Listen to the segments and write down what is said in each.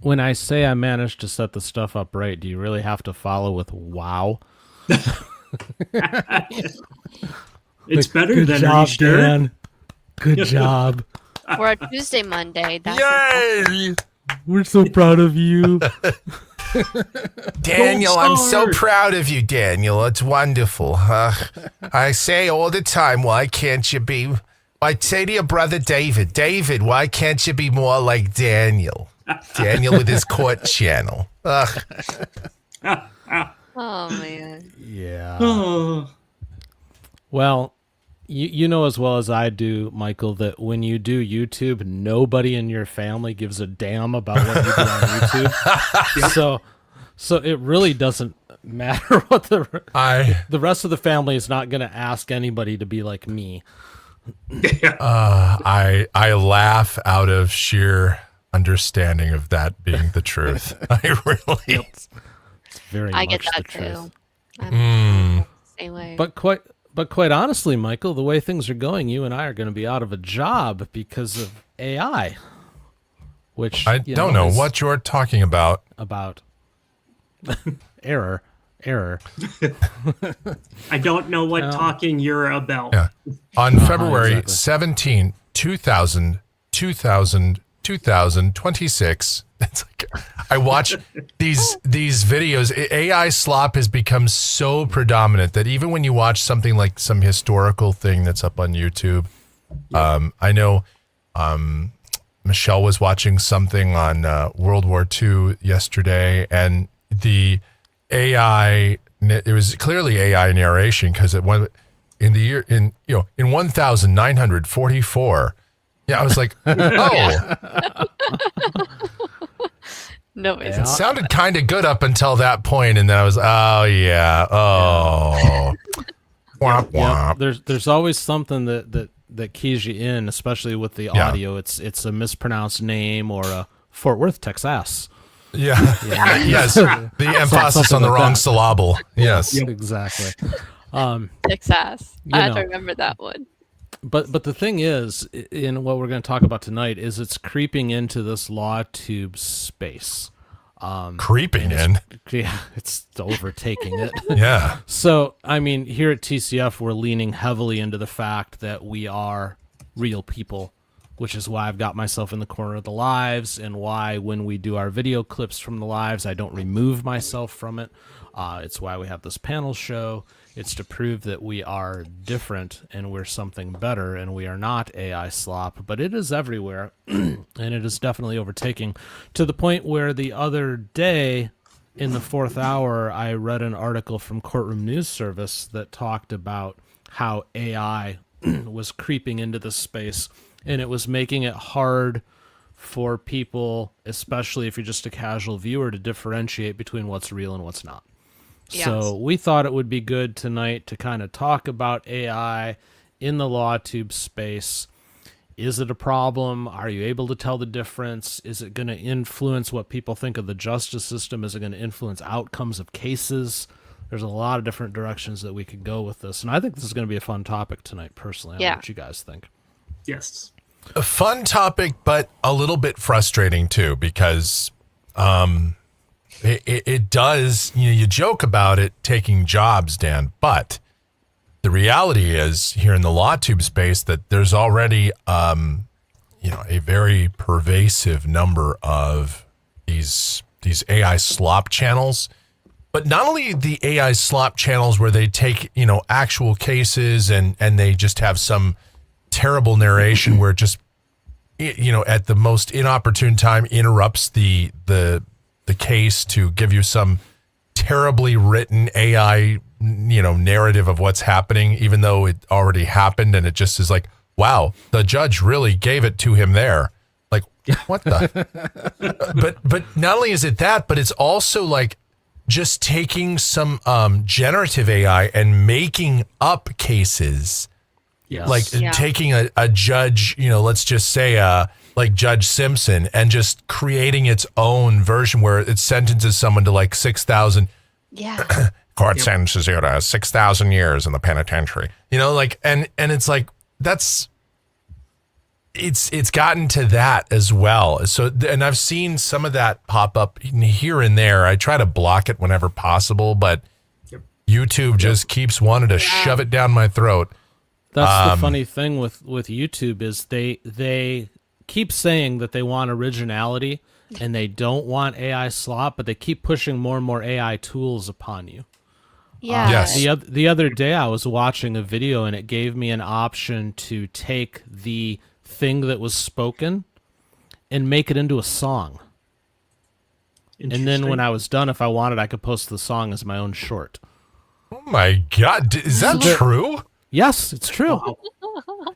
when I say I managed to set the stuff up right, do you really have to follow with wow? It's better Good than job, are you sure? Dan. Good job. For a Tuesday, Monday. That's Yay! We're so proud of you. Daniel, I'm so Gold star. proud of you, Daniel. It's wonderful. I say all the time, why can't you be... I say to your brother David, David, why can't you be more like Daniel? Daniel with his court channel. Ugh. Oh, man. Yeah. Oh, Well, you know as well as I do, Michael, that when you do YouTube, nobody in your family gives a damn about what you do on YouTube. So it really doesn't matter what the rest of the family is not going to ask anybody to be like me. I laugh out of sheer understanding of that being the truth. I really... It's very I much get the that truth. too. I'm the same way. But quite honestly, Michael, the way things are going, you and I are going to be out of a job because of AI. Which I don't know is what you're talking about. about error. I don't know what talking you're about. Yeah. On February exactly. 17, 2026, it's like I watch these videos. AI slop has become so predominant that even when you watch something like some historical thing that's up on YouTube, I know Michelle was watching something on World War II yesterday, and the AI, it was clearly AI narration because it went in the year in 1944. Yeah, I was like, oh, No, it's it sounded kind of good up until that point, and then I was, oh yeah, oh, womp Yeah, womp. there's always something that keys you in, especially with the Yeah. audio. It's a mispronounced name or a Fort Worth, Texas. Yeah, yes, the emphasis something on the like wrong that. syllable. Yes, Exactly. Texas. You I have to know. remember that one. But the thing is, in what we're going to talk about tonight, is it's creeping into this law tube space. creeping in. Yeah, it's overtaking it. Yeah, So, I mean, here at TCF, we're leaning heavily into the fact that we are real people, which is why I've got myself in the corner of the lives, and why when we do our video clips from the lives, I don't remove myself from it. It's why we have this panel show. It's to prove that we are different and we're something better, and we are not AI slop, but it is everywhere, and it is definitely overtaking to the point where the other day in the fourth hour, I read an article from Courtroom News Service that talked about how AI was creeping into this space, and it was making it hard for people, especially if you're just a casual viewer, to differentiate between what's real and what's not. Yes. So we thought it would be good tonight to kind of talk about AI in the law tube space. Is it a problem? Are you able to tell the difference? Is it going to influence what people think of the justice system? Is it going to influence outcomes of cases? There's a lot of different directions that we could go with this. And I think this is going to be a fun topic tonight, personally. I don't know Yeah. what you guys think. Yes. a fun topic, but a little bit frustrating too, because it does, you joke about it taking jobs, Dan, but the reality is here in the law tube space that there's already, a very pervasive number of these AI slop channels, but not only the AI slop channels where they take, actual cases and they just have some terrible narration where it just, at the most inopportune time interrupts the case to give you some terribly written AI, narrative of what's happening, even though it already happened. And it just is like, wow, the judge really gave it to him there. Like, what the? But not only is it that, but it's also like just taking some generative AI and making up cases. Yes. Like Yeah. taking a judge, let's just say like Judge Simpson, and just creating its own version where it sentences someone to like 6,000. Yeah. Court sentences you to 6,000 years in the penitentiary. And it's like, that's it's gotten to that as well. So, and I've seen some of that pop up here and there. I try to block it whenever possible, but YouTube just keeps wanting to shove it down my throat. That's the funny thing with YouTube is they keep saying that they want originality and they don't want AI slop, but they keep pushing more and more AI tools upon you. Yeah. Yes. The other day I was watching a video and it gave me an option to take the thing that was spoken and make it into a song. And then when I was done, if I wanted, I could post the song as my own short. Oh my God. Is that true? Yes, it's true.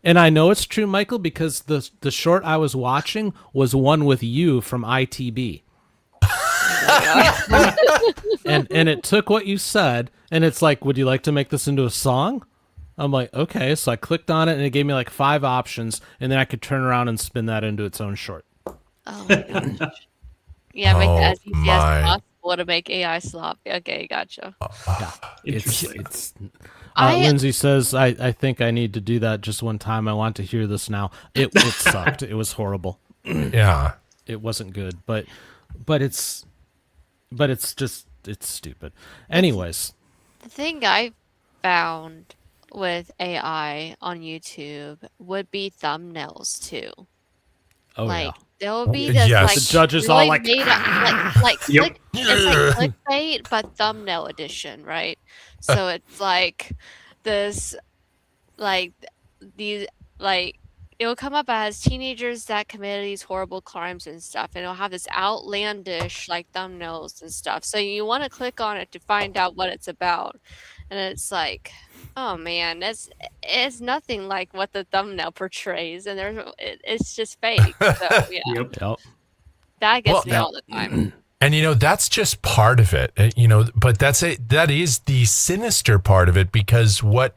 And I know it's true, Michael, because the short I was watching was one with you from ITB. and it took what you said, and it's like, would you like to make this into a song? I'm like, okay. So I clicked on it, and it gave me like 5 options, and then I could turn around and spin that into its own short. Oh my gosh. Yeah, make it as easy as possible to make AI slop. Okay, gotcha. Yeah, it's Lindsay says, I think I need to do that just one time. I want to hear this now. It sucked. It was horrible. Yeah. It wasn't good, but it's stupid. Anyways. The thing I found with AI on YouTube would be thumbnails too. Oh, like, yeah. There'll be this Yes. like The judges all like, made up, like Yep. it's like clickbait but thumbnail edition, right? So it's like this, like these, like it'll come up as teenagers that committed these horrible crimes and stuff, and it'll have this outlandish like thumbnails and stuff. So you want to click on it to find out what it's about, and it's like, oh man, it's nothing like what the thumbnail portrays, and it's just fake. So yeah, Yep. that gets me all the time. And that's just part of it, but that is the sinister part of it, because what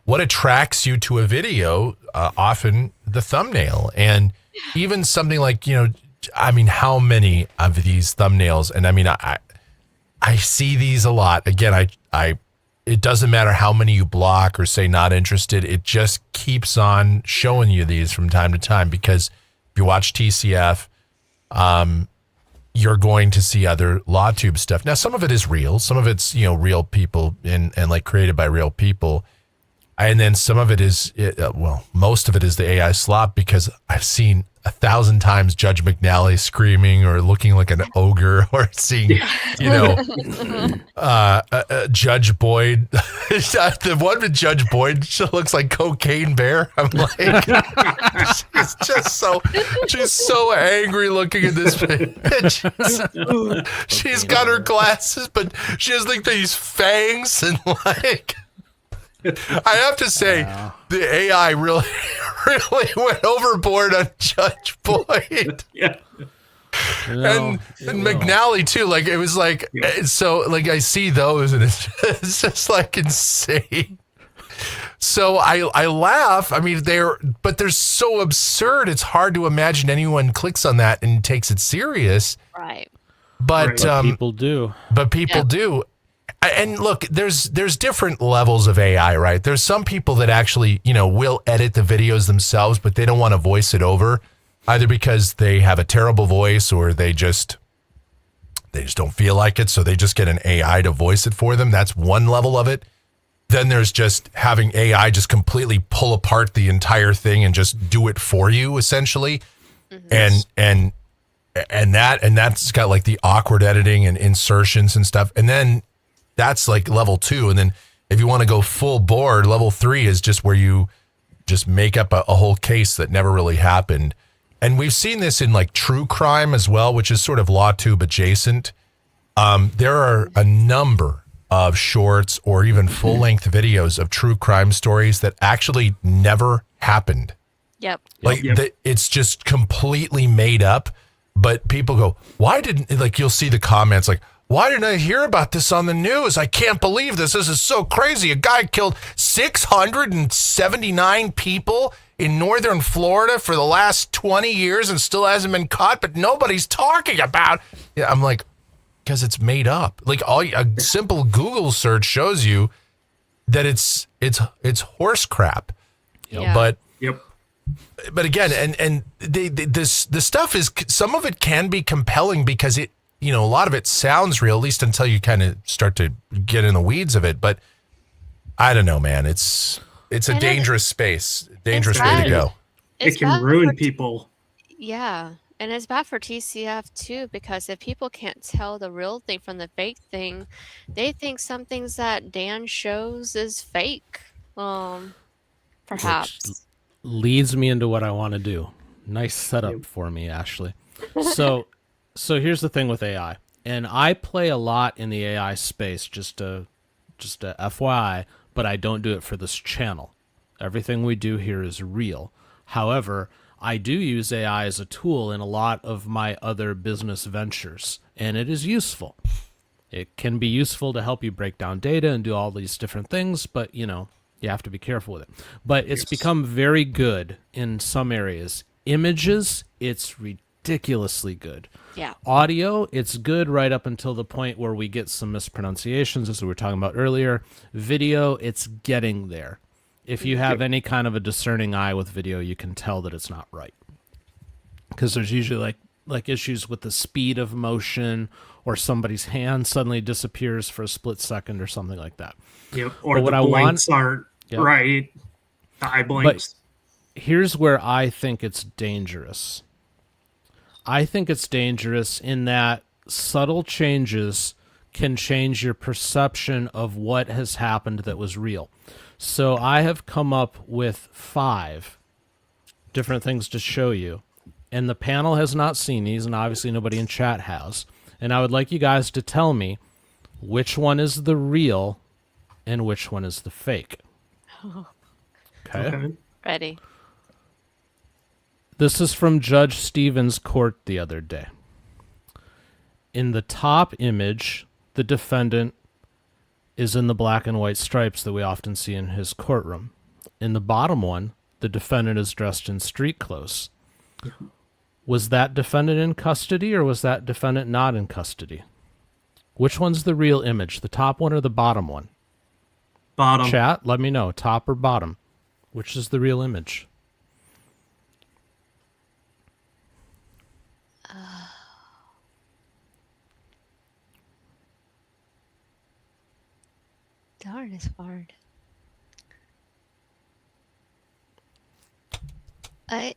attracts you to a video, often the thumbnail, and even something like, how many of these thumbnails, and I see these a lot. Again, it doesn't matter how many you block or say not interested, it just keeps on showing you these from time to time, because if you watch TCF, you're going to see other LawTube stuff. Now, some of it is real. Some of it's, real people and like created by real people. And then some of it is, most of it is the AI slop, because I've seen 1,000 times Judge McNally screaming or looking like an ogre, or seeing, Judge Boyd. The one with Judge Boyd, she looks like Cocaine Bear. I'm like, she's so angry looking at this bitch. She's got her glasses, but she has like these fangs and like. I have to say, the AI really went overboard on Judge Boyd. Yeah. And McNally too. Like, it was like, so like I see those and it's just like insane. So I laugh. They're so absurd. It's hard to imagine anyone clicks on that and takes it serious. Right. But people do. But people do. And look, there's different levels of AI, right? There's some people that actually, will edit the videos themselves, but they don't want to voice it over, either because they have a terrible voice or they just don't feel like it, so they just get an AI to voice it for them. That's one level of it. Then there's just having AI just completely pull apart the entire thing and just do it for you, essentially. Mm-hmm. And that's got like the awkward editing and insertions and stuff. And then that's like level 2. And then if you want to go full board, level 3 is just where you just make up a whole case that never really happened. And we've seen this in like true crime as well, which is sort of LawTube adjacent. There are a number of shorts or even full-length videos of true crime stories that actually never happened. Yep. Like it's just completely made up. But people go, why didn't, like, you'll see the comments like, why didn't I hear about this on the news? I can't believe this. This is so crazy. A guy killed 679 people in northern Florida for the last 20 years and still hasn't been caught, but nobody's talking about. Yeah, I'm like, because it's made up. Like, a simple Google search shows you that it's horse crap. Yeah. But but again, and the stuff is, some of it can be compelling because it, a lot of it sounds real, at least until you kind of start to get in the weeds of it. But I don't know, man. It's a dangerous space, dangerous way to go. It can ruin people. Yeah. And it's bad for TCF too, because if people can't tell the real thing from the fake thing, they think some things that Dan shows is fake. Perhaps. Which leads me into what I want to do. Nice setup for me, Ashley. So here's the thing with AI. And I play a lot in the AI space, just a FYI, but I don't do it for this channel. Everything we do here is real. However, I do use AI as a tool in a lot of my other business ventures, and it is useful. It can be useful to help you break down data and do all these different things, but, you have to be careful with it. But it's become very good in some areas. Images, it's ridiculously good. Yeah. Audio, it's good right up until the point where we get some mispronunciations, as we were talking about earlier. Video, it's getting there. If you have any kind of a discerning eye with video, you can tell that it's not right. Because there's usually like issues with the speed of motion, or somebody's hand suddenly disappears for a split second or something like that. Yep. Or the blinks aren't right. The eye blinks. But here's where I think it's dangerous. I think it's dangerous in that subtle changes can change your perception of what has happened that was real. So I have come up with 5 different things to show you. And the panel has not seen these, and obviously nobody in chat has. And I would like you guys to tell me which one is the real and which one is the fake. Okay? Ready. This is from Judge Stevens' court the other day. In the top image, the defendant is in the black and white stripes that we often see in his courtroom. In the bottom one, the defendant is dressed in street clothes. Was that defendant in custody, or was that defendant not in custody? Which one's the real image, the top one or the bottom one? Bottom. Chat, let me know, top or bottom. Which is the real image? Darn, it's hard. I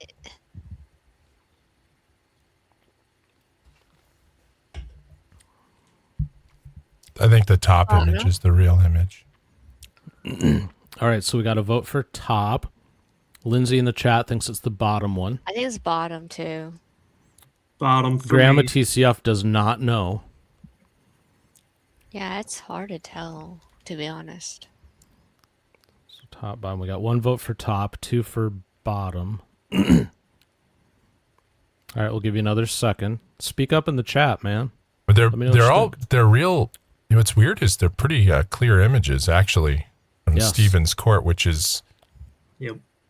think the top image is the real image. All right, so we got to vote for top. Lindsay in the chat thinks it's the bottom one. think it's bottom too. Bottom. Grandma TCF does not know. Yeah, it's hard to tell, to be honest. So top, bottom. We got 1 vote for top, 2 for bottom. All right, we'll give you another second. Speak up in the chat, man. But they're real. What's weird is they're pretty clear images, actually, from Stevens' court, which is,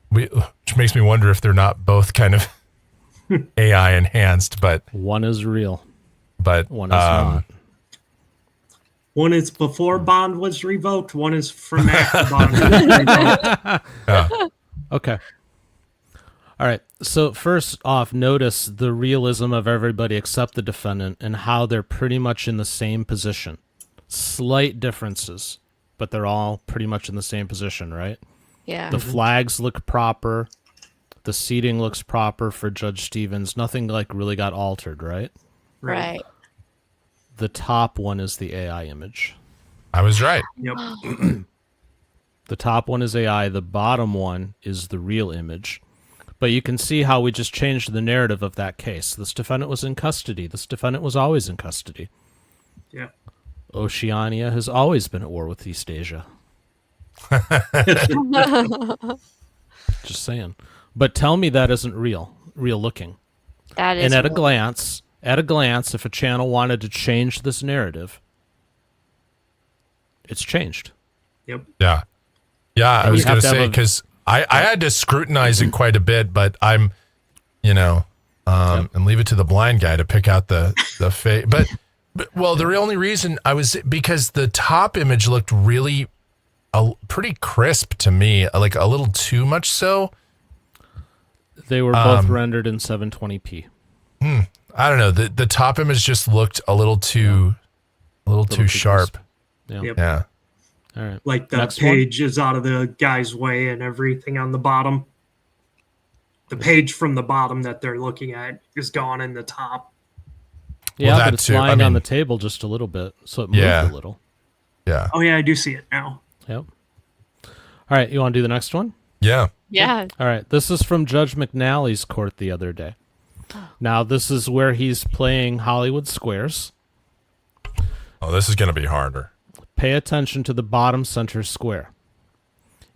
which makes me wonder if they're not both kind of AI enhanced. But one is real, but one is not. One is before bond was revoked. One is from after bond was revoked. Okay. All right. So first off, notice the realism of everybody except the defendant and how they're pretty much in the same position. Slight differences, but they're all pretty much in the same position, right? Yeah. The flags look proper. The seating looks proper for Judge Stevens. Nothing really got altered, right? Right. The top one is the AI image. I was right. Yep. The top one is AI. The bottom one is the real image. But you can see how we just changed the narrative of that case. This defendant was in custody. This defendant was always in custody. Yeah. Oceania has always been at war with East Asia. Just saying. But tell me that isn't real looking. That is. And at a glance, if a channel wanted to change this narrative, it's changed. Yep. Yeah. Yeah, I was going to say, because I had to scrutinize it quite a bit, but I'm, and leave it to the blind guy to pick out the fake. But the only reason because the top image looked really pretty crisp to me, like a little too much so. They were both rendered in 720p. I don't know. The top image just looked a little too sharp. Yeah. Yep. Yeah. All right. Like the Next page is out of the guy's way and everything on the bottom. The page from the bottom that they're looking at is gone in the top. Yeah, Well, but that it's too. I lying on mean- the table just a little bit, so it moved Yeah. a little. Yeah. Oh yeah, I do see it now. Yep. All right, you want to do the next one? Yeah. Yeah. All right, this is from Judge McNally's court the other day. Now, this is where he's playing Hollywood Squares. Oh, this is going to be harder. Pay attention to the bottom center square.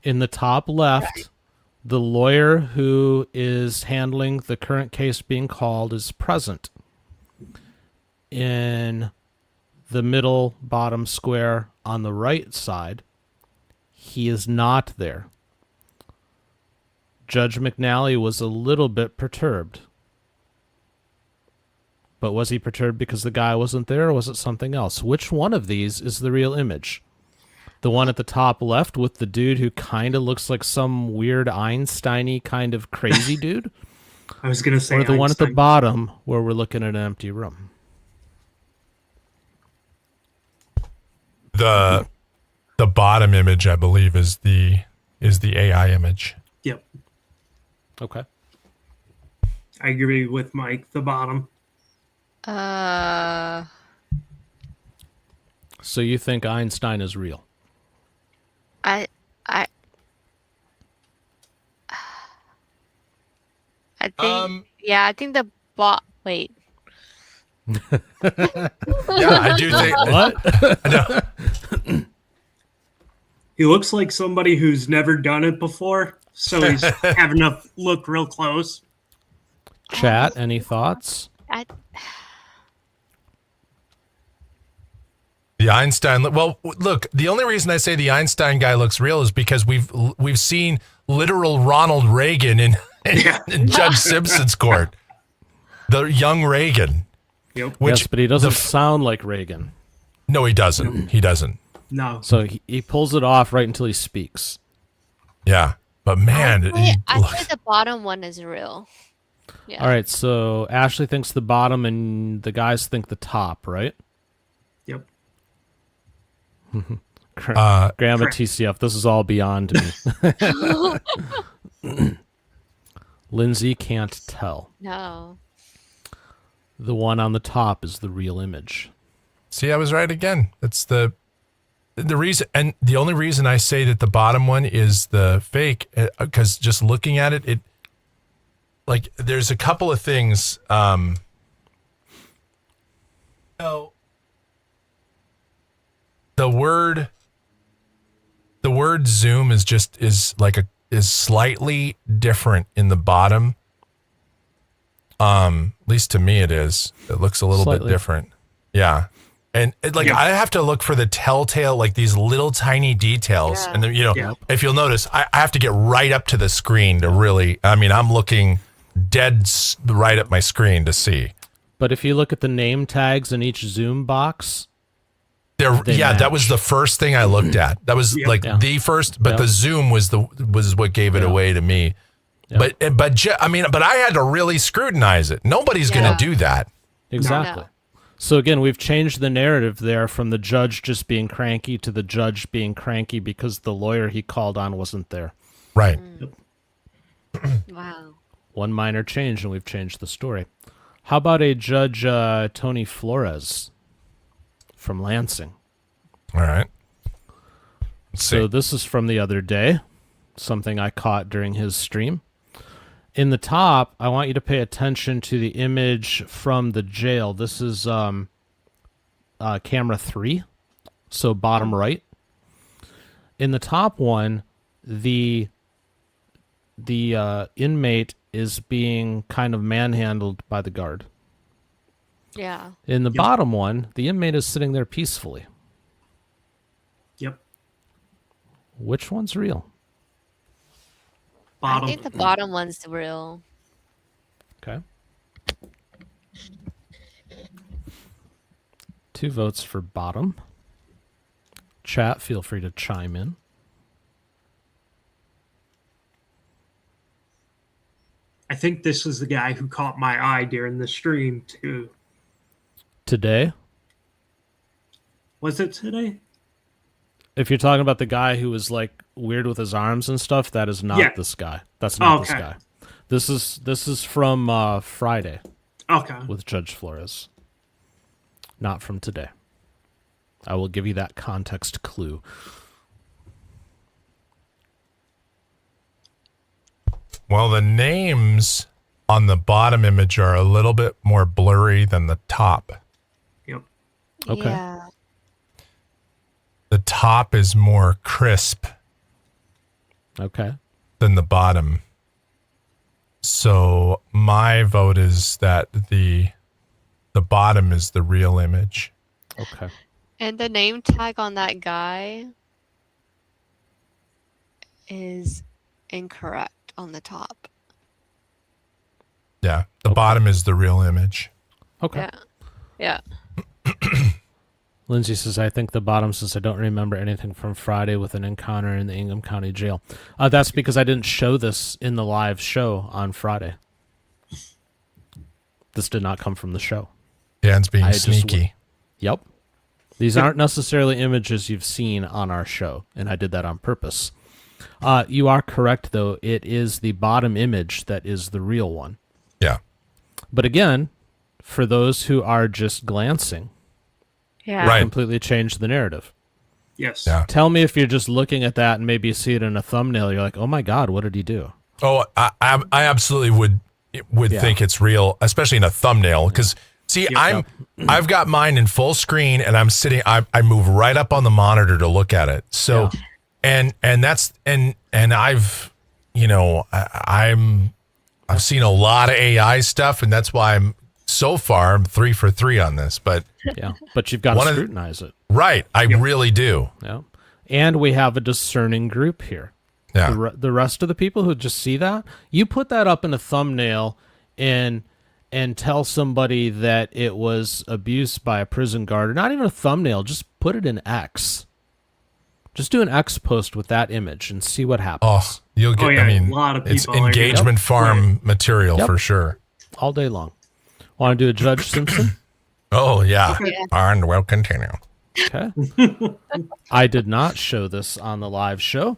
In the top left, the lawyer who is handling the current case being called is present. In the middle bottom square on the right side, he is not there. Judge McNally was a little bit perturbed. But was he perturbed because the guy wasn't there, or was it something else? Which one of these is the real image? The one at the top left with the dude who kind of looks like some weird Einstein-y kind of crazy dude? I was gonna say Or the one at the Einstein. bottom where we're looking at an empty room? The bottom image, I believe, is the AI image. Yep, Okay. I agree with Mike. The bottom. So you think Einstein is real? I think yeah, I think the wait. Yeah, I do think. What? No. He looks like somebody who's never done it before, so he's having to look real close. Chat, any thoughts? The Einstein. Well, look. The only reason I say the Einstein guy looks real is because we've seen literal Ronald Reagan in Judge Simpson's court. The young Reagan. Yep. Which Yes, but he doesn't sound like Reagan. No, he doesn't. He doesn't. No. So he pulls it off right until he speaks. Yeah, but man, I think the bottom one is real. Yeah. All right, so Ashley thinks the bottom and the guys think the top, right? Yep. Grandma correct. TCF, this is all beyond me. Lindsay can't tell. No. The one on the top is the real image. see, I was right again. That's the reason, and the only reason I say that the bottom one is the fake, because just looking at it, like there's a couple of things. The word zoom is slightly different in the bottom. At least to me it is. It looks a little bit Slightly. different. Yeah. And I have to look for the telltale, like these little tiny details. Yeah. And then, Yeah. if you'll notice, I have to get right up to the screen to really, I'm looking right at my screen to see. But if you look at the name tags in each zoom box, They that was match. the first thing I looked at. That was Yeah. Yeah. the first, but Yeah. the zoom was what gave it Yeah. away to me. Yeah. But I had to really scrutinize it. Nobody's going Yeah. to do that. exactly. No. So again, we've changed the narrative there from the judge just being cranky to the judge being cranky because the lawyer he called on wasn't there. Right. Wow. One minor change and we've changed the story. How about a Judge Tony Flores from Lansing? All right. Let's see. So this is from the other day, something I caught during his stream. In the top, I want you to pay attention to the image from the jail. This is camera 3, so bottom right. In the top one, the inmate is being kind of manhandled by the guard. Yeah. In the bottom one, the inmate is sitting there peacefully. Yep. Which one's real? Bottom. I think the bottom one's real. Okay. 2 votes for bottom. Chat, feel free to chime in. I think this is the guy who caught my eye during the stream too. Today? Was it today? If you're talking about the guy who was like weird with his arms and stuff, that is not this guy. That's not this guy. This is from Friday. Okay. With Judge Flores. Not from today. I will give you that context clue. Well, the names on the bottom image are a little bit more blurry than the top. Yep. Okay. Yeah. The top is more crisp Okay. than the bottom. So my vote is that the bottom is the real image. Okay. And the name tag on that guy is incorrect on the top. Yeah, the bottom is the real image. Okay. Yeah. Lindsay says, I think the bottom says I don't remember anything from Friday with an encounter in the Ingham County Jail. That's because I didn't show this in the live show on Friday. This did not come from the show. Dan's being I just sneaky. Yep. These aren't necessarily images you've seen on our show, and I did that on purpose. You are correct, though. It is the bottom image that is the real one. Yeah. But again, for those who are just glancing, Yeah. Right. completely change the narrative. Yes. Yeah. Tell me if you're just looking at that and maybe you see it in a thumbnail, you're like, oh my God, what did he do? Oh, I absolutely would Yeah. think it's real, especially in a thumbnail. Because see, I've got mine in full screen, and I'm sitting. I move right up on the monitor to look at it. So, and that's and I've I've seen a lot of AI stuff, and that's why I'm 3 for 3 on this. But Yeah. But you've got to scrutinize it. right, I really do. Yeah. And we have a discerning group here. Yeah. The rest of the people who just see that, you put that up in a thumbnail and tell somebody that it was abuse by a prison guard, or not even a thumbnail, just put it in X. Just do an X post with that image and see what happens. Oh, you'll get. Oh, yeah, I mean, a lot of it's people are- engagement farm material for sure. All day long. Want to do a Judge Simpson? Oh yeah, Yeah. and we'll continue. Okay. I did not show this on the live show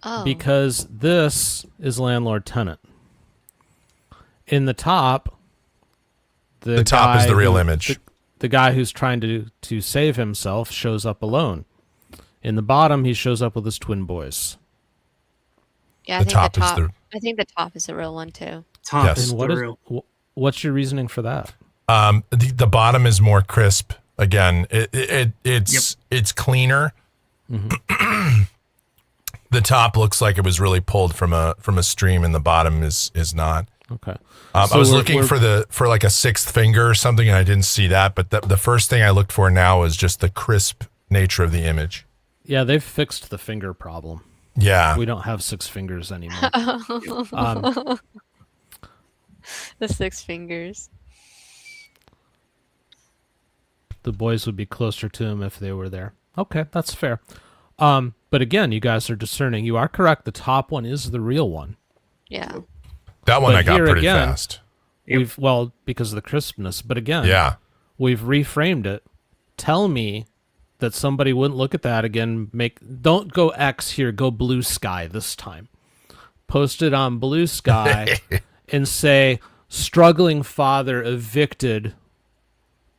Oh. because this is landlord tenant. In the top, The top is guy the real who- image. The guy who's trying to save himself shows up alone. In the bottom, he shows up with his twin boys. Yeah, The top is I think the top is the real one too. Top Yes. is And the real. what's your reasoning for that? The bottom is more crisp. Again, it's cleaner. Mm-hmm. The top looks like it was really pulled from a stream, and the bottom is not. Okay. I So was we're- looking we're- for like a sixth finger or something, and I didn't see that. But the first thing I looked for now is just the crisp nature of the image. Yeah, they've fixed the finger problem. Yeah, We don't have 6 fingers anymore. The 6 fingers. The boys would be closer to him if they were there. Okay, that's fair. But again, you guys are discerning. You are correct. The top one is the real one. Yeah. that one But I got here pretty again- fast. Because of the crispness. But again, Yeah, we've reframed it. Tell me that somebody wouldn't look at that again. Don't go X here. Go blue sky this time. Post it on blue sky and say struggling father evicted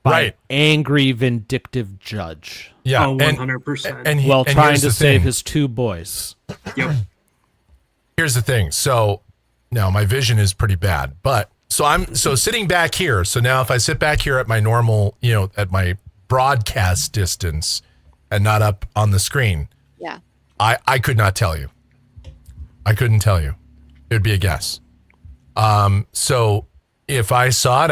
by Right. angry vindictive judge yeah, Oh, and 100%. while and trying here's to the save thing. his 2 boys. Yep. Here's the thing. So now my vision is pretty bad, but so sitting back here. So now if I sit back here at my normal, at my broadcast distance and not up on the screen, Yeah. I could not tell you. I couldn't tell you. It would be a guess. So if I saw it,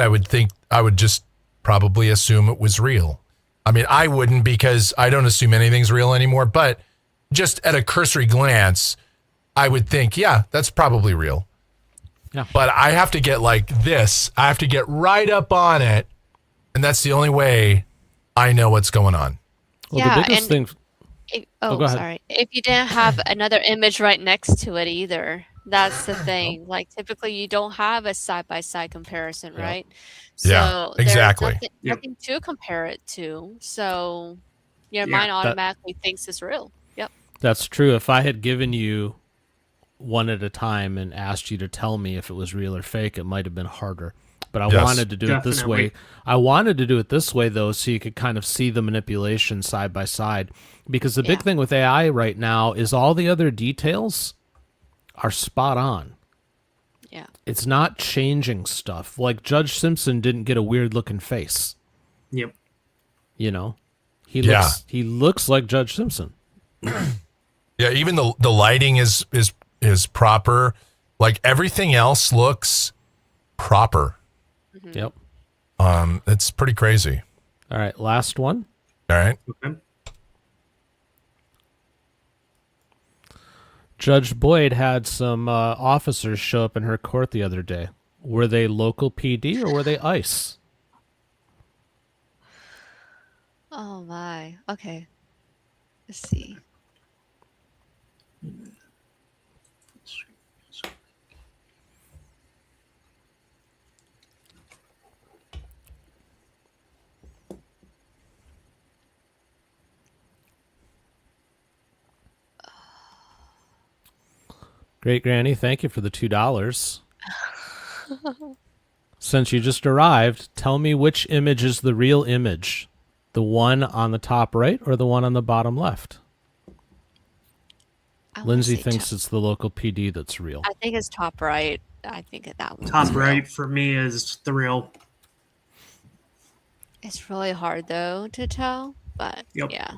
I would just probably assume it was real. I mean, I wouldn't, because I don't assume anything's real anymore, but just at a cursory glance, I would think, yeah, that's probably real. Yeah. But I have to get like this. I have to get right up on it. And that's the only way I know what's going on. Well, Yeah, the biggest and- thing. If, go ahead. sorry. If you didn't have another image right next to it either, That's the thing. Like typically you don't have a side by side comparison, Yep. right? Yeah, So exactly. there's nothing to compare it to. So your Yeah, mind automatically thinks it's real. Yep. That's true. If I had given you one at a time and asked you to tell me if it was real or fake, it might have been harder. But I Yes. wanted to do it this way. Definitely. I wanted to do it this way, though, so you could kind of see the manipulation side by side. Because the big Yeah. thing with AI right now is all the other details are spot on. Yeah. It's not changing stuff. Like Judge Simpson didn't get a weird looking face. Yep. You know, Yeah. he looks like Judge Simpson. Yeah, even the lighting is proper. Like everything else looks proper. Yep. It's pretty crazy. All right, last one. All right. Okay. Judge Boyd had some officers show up in her court the other day. Were they local PD or were they ICE? Oh my. Okay. Let's see. Great Granny, thank you for the $2. Since you just arrived, tell me which image is the real image. The one on the top right or the one on the bottom left? I wanna Lindsay say thinks it's the local PD that's real. I think it's top right. I think that one. Top right for me is the real. It's really hard though to tell, but Yep. yeah.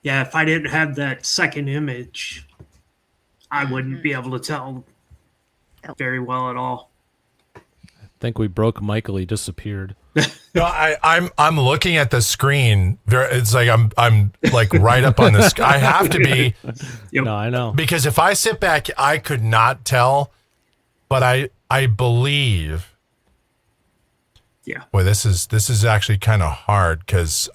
Yeah, if I didn't have that second image, I wouldn't be able to tell very well at all. I think we broke Michael. He disappeared. No, I'm looking at the screen. It's like I'm like right up on the I have to be, Yep. No, I know. because if I sit back, I could not tell. But I believe. Yeah. Boy, this is actually kind of hard because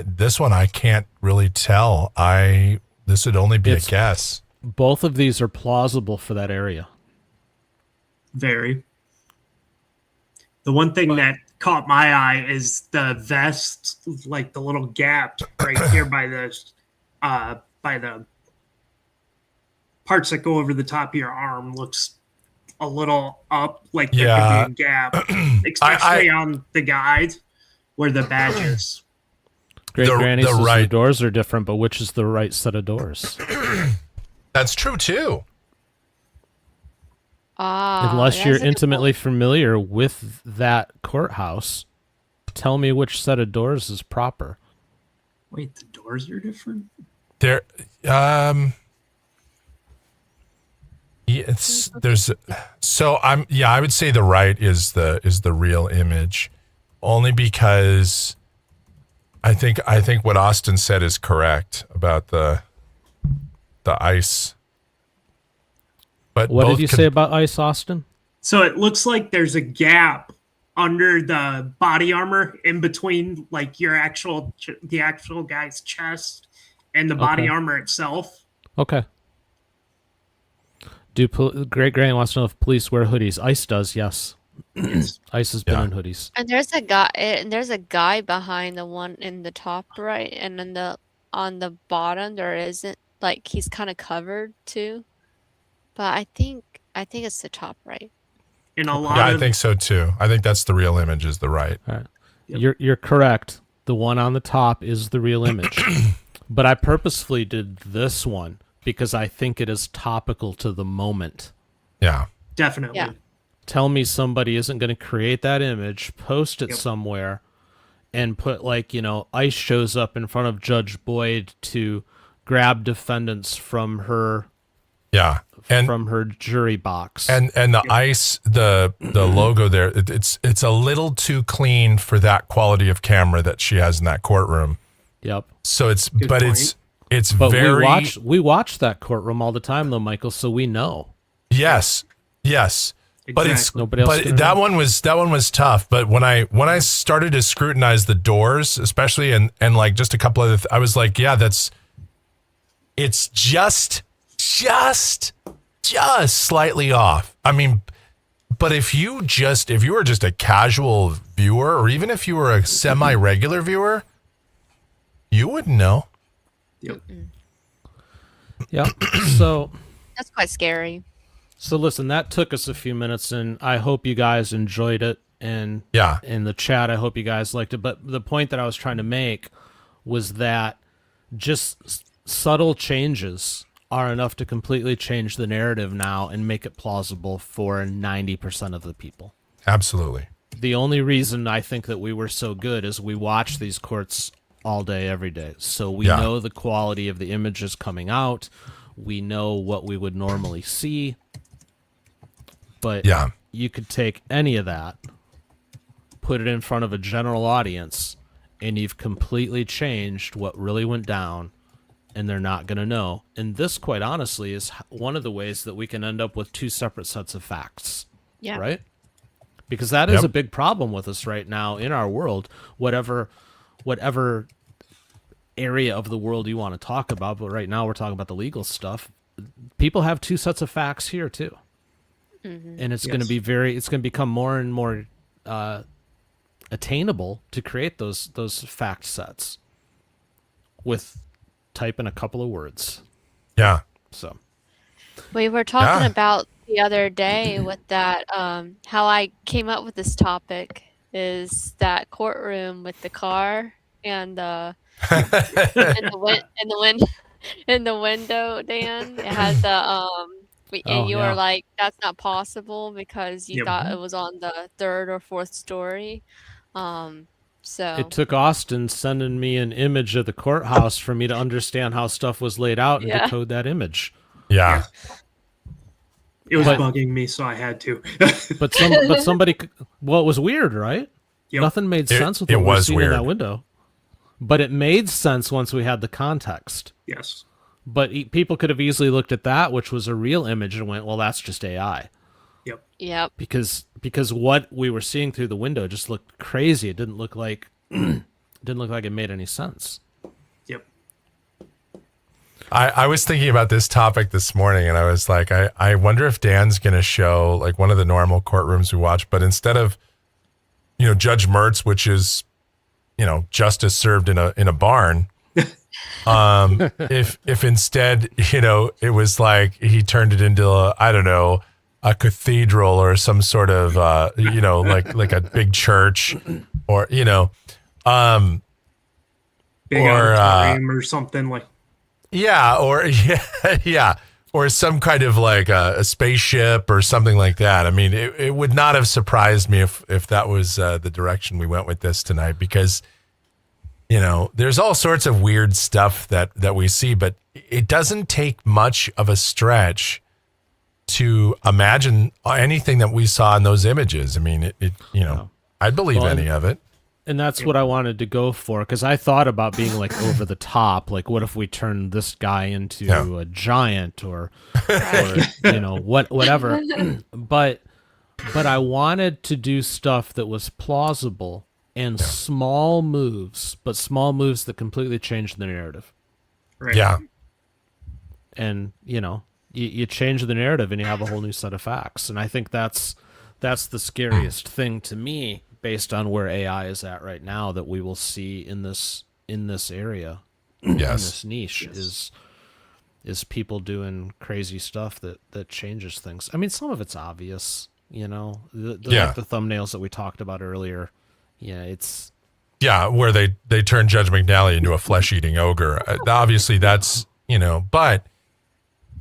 this one I can't really tell. This would only be It's- a guess. Both of these are plausible for that area. Very. The one thing that caught my eye is the vest, like the little gap right here by the parts that go over the top of your arm looks a little up, like there Yeah. could be a gap, especially on the guide where the badge is. Great Granny the says the right- doors are different, but which is the right set of doors? That's true too. Unless that's you're a good intimately familiar with that courthouse, tell me which set of doors is proper. Wait, the doors are different? There, yeah, I would say the right is the real image, only because I think what Austin said is correct about the ice. But What both did you say about Ice, Austin? So it looks like there's a gap under the body armor in between like your the actual guy's chest and the body Okay. armor itself. Okay. Great Granny wants to know if police wear hoodies. Ice does, yes. Ice has been Yeah. in hoodies. And there's a guy behind the one in the top right, and then on the bottom there isn't, like he's kind of covered too. But I think it's the top right. And a lot Yeah, I of think so too. I think that's the real image is the right. All right. Yep. You're correct. The one on the top is the real image. But I purposefully did this one because I think it is topical to the moment. Yeah. definitely. Yeah. Tell me somebody isn't going to create that image, post it Yep. somewhere, and put ICE shows up in front of Judge Boyd to grab defendants from her Yeah. And jury box. and the ice, the logo there, it's a little too clean for that quality of camera that she has in that courtroom. Yep. So it's Good but point. it's But very we watch that courtroom all the time though, Michael, so we know. yes. But it's Exactly. Nobody else but can that remember. one was tough. But when I started to scrutinize the doors, especially and like just a couple other, I was like, yeah, it's just just slightly off. I mean, but if you were just a casual viewer, or even if you were a semi-regular viewer, you wouldn't know. Yep. Yeah. So That's quite scary. listen, that took us a few minutes, and I hope you guys enjoyed it. And Yeah. in the chat, I hope you guys liked it. But the point that I was trying to make was that just subtle changes are enough to completely change the narrative now and make it plausible for 90% of the people. Absolutely. The only reason I think that we were so good is we watch these courts all day, every day. So we know the quality of the images coming out. We know what we would normally see. But you could take any of that, put it in front of a general audience, and you've completely changed what really went down, and they're not going to know. And this, quite honestly, is one of the ways that we can end up with two separate sets of facts. Yeah. Right? Because that is a big problem with us right now in our world, whatever area of the world you want to talk about. But right now we're talking about the legal stuff. People have two sets of facts here too. And it's going to be it's going to become more and more attainable to create those fact sets with type in a couple of words. Yeah. So We were talking about the other day with that, how I came up with this topic is that courtroom with the car and the in the window, Dan. It had the and you were like, that's not possible because you thought it was on the third or fourth story. So it took Austin sending me an image of the courthouse for me to understand how stuff was laid out and decode that image. Yeah. It was bugging me, so I had to. but somebody, well, it was weird, right? Yep. Nothing made sense with what we were seeing weird in that window. But it made sense once we had the context. Yes. But people could have easily looked at that, which was a real image, and went, well, that's just AI. Yep. Because what we were seeing through the window just looked crazy. It didn't look like it made any sense. Yep. I was thinking about this topic this morning, and I was like, I wonder if Dan's going to show like one of the normal courtrooms we watch, but instead of, Judge Mertz, which is, justice served in a barn. If instead, it was like he turned it into a cathedral or some sort of, like a big church or, Big auditorium or something like. Yeah. Or some kind of like a spaceship or something like that. I mean, it would not have surprised me if that was the direction we went with this tonight, because there's all sorts of weird stuff that we see, but it doesn't take much of a stretch to imagine anything that we saw in those images. I mean, I'd believe any of it. And that's what I wanted to go for, because I thought about being like over the top. Like, what if we turn this guy into a giant or whatever. But I wanted to do stuff that was plausible and small moves, but small moves that completely changed the narrative. Right. Yeah. And, you change the narrative and you have a whole new set of facts. And I think that's the scariest thing to me, based on where AI is at right now, that we will see in this area, in this niche, is people doing crazy stuff that changes things. I mean, some of it's obvious, like the thumbnails that we talked about earlier. Yeah, it's where they turn Judge McNally into a flesh-eating ogre. Obviously, that's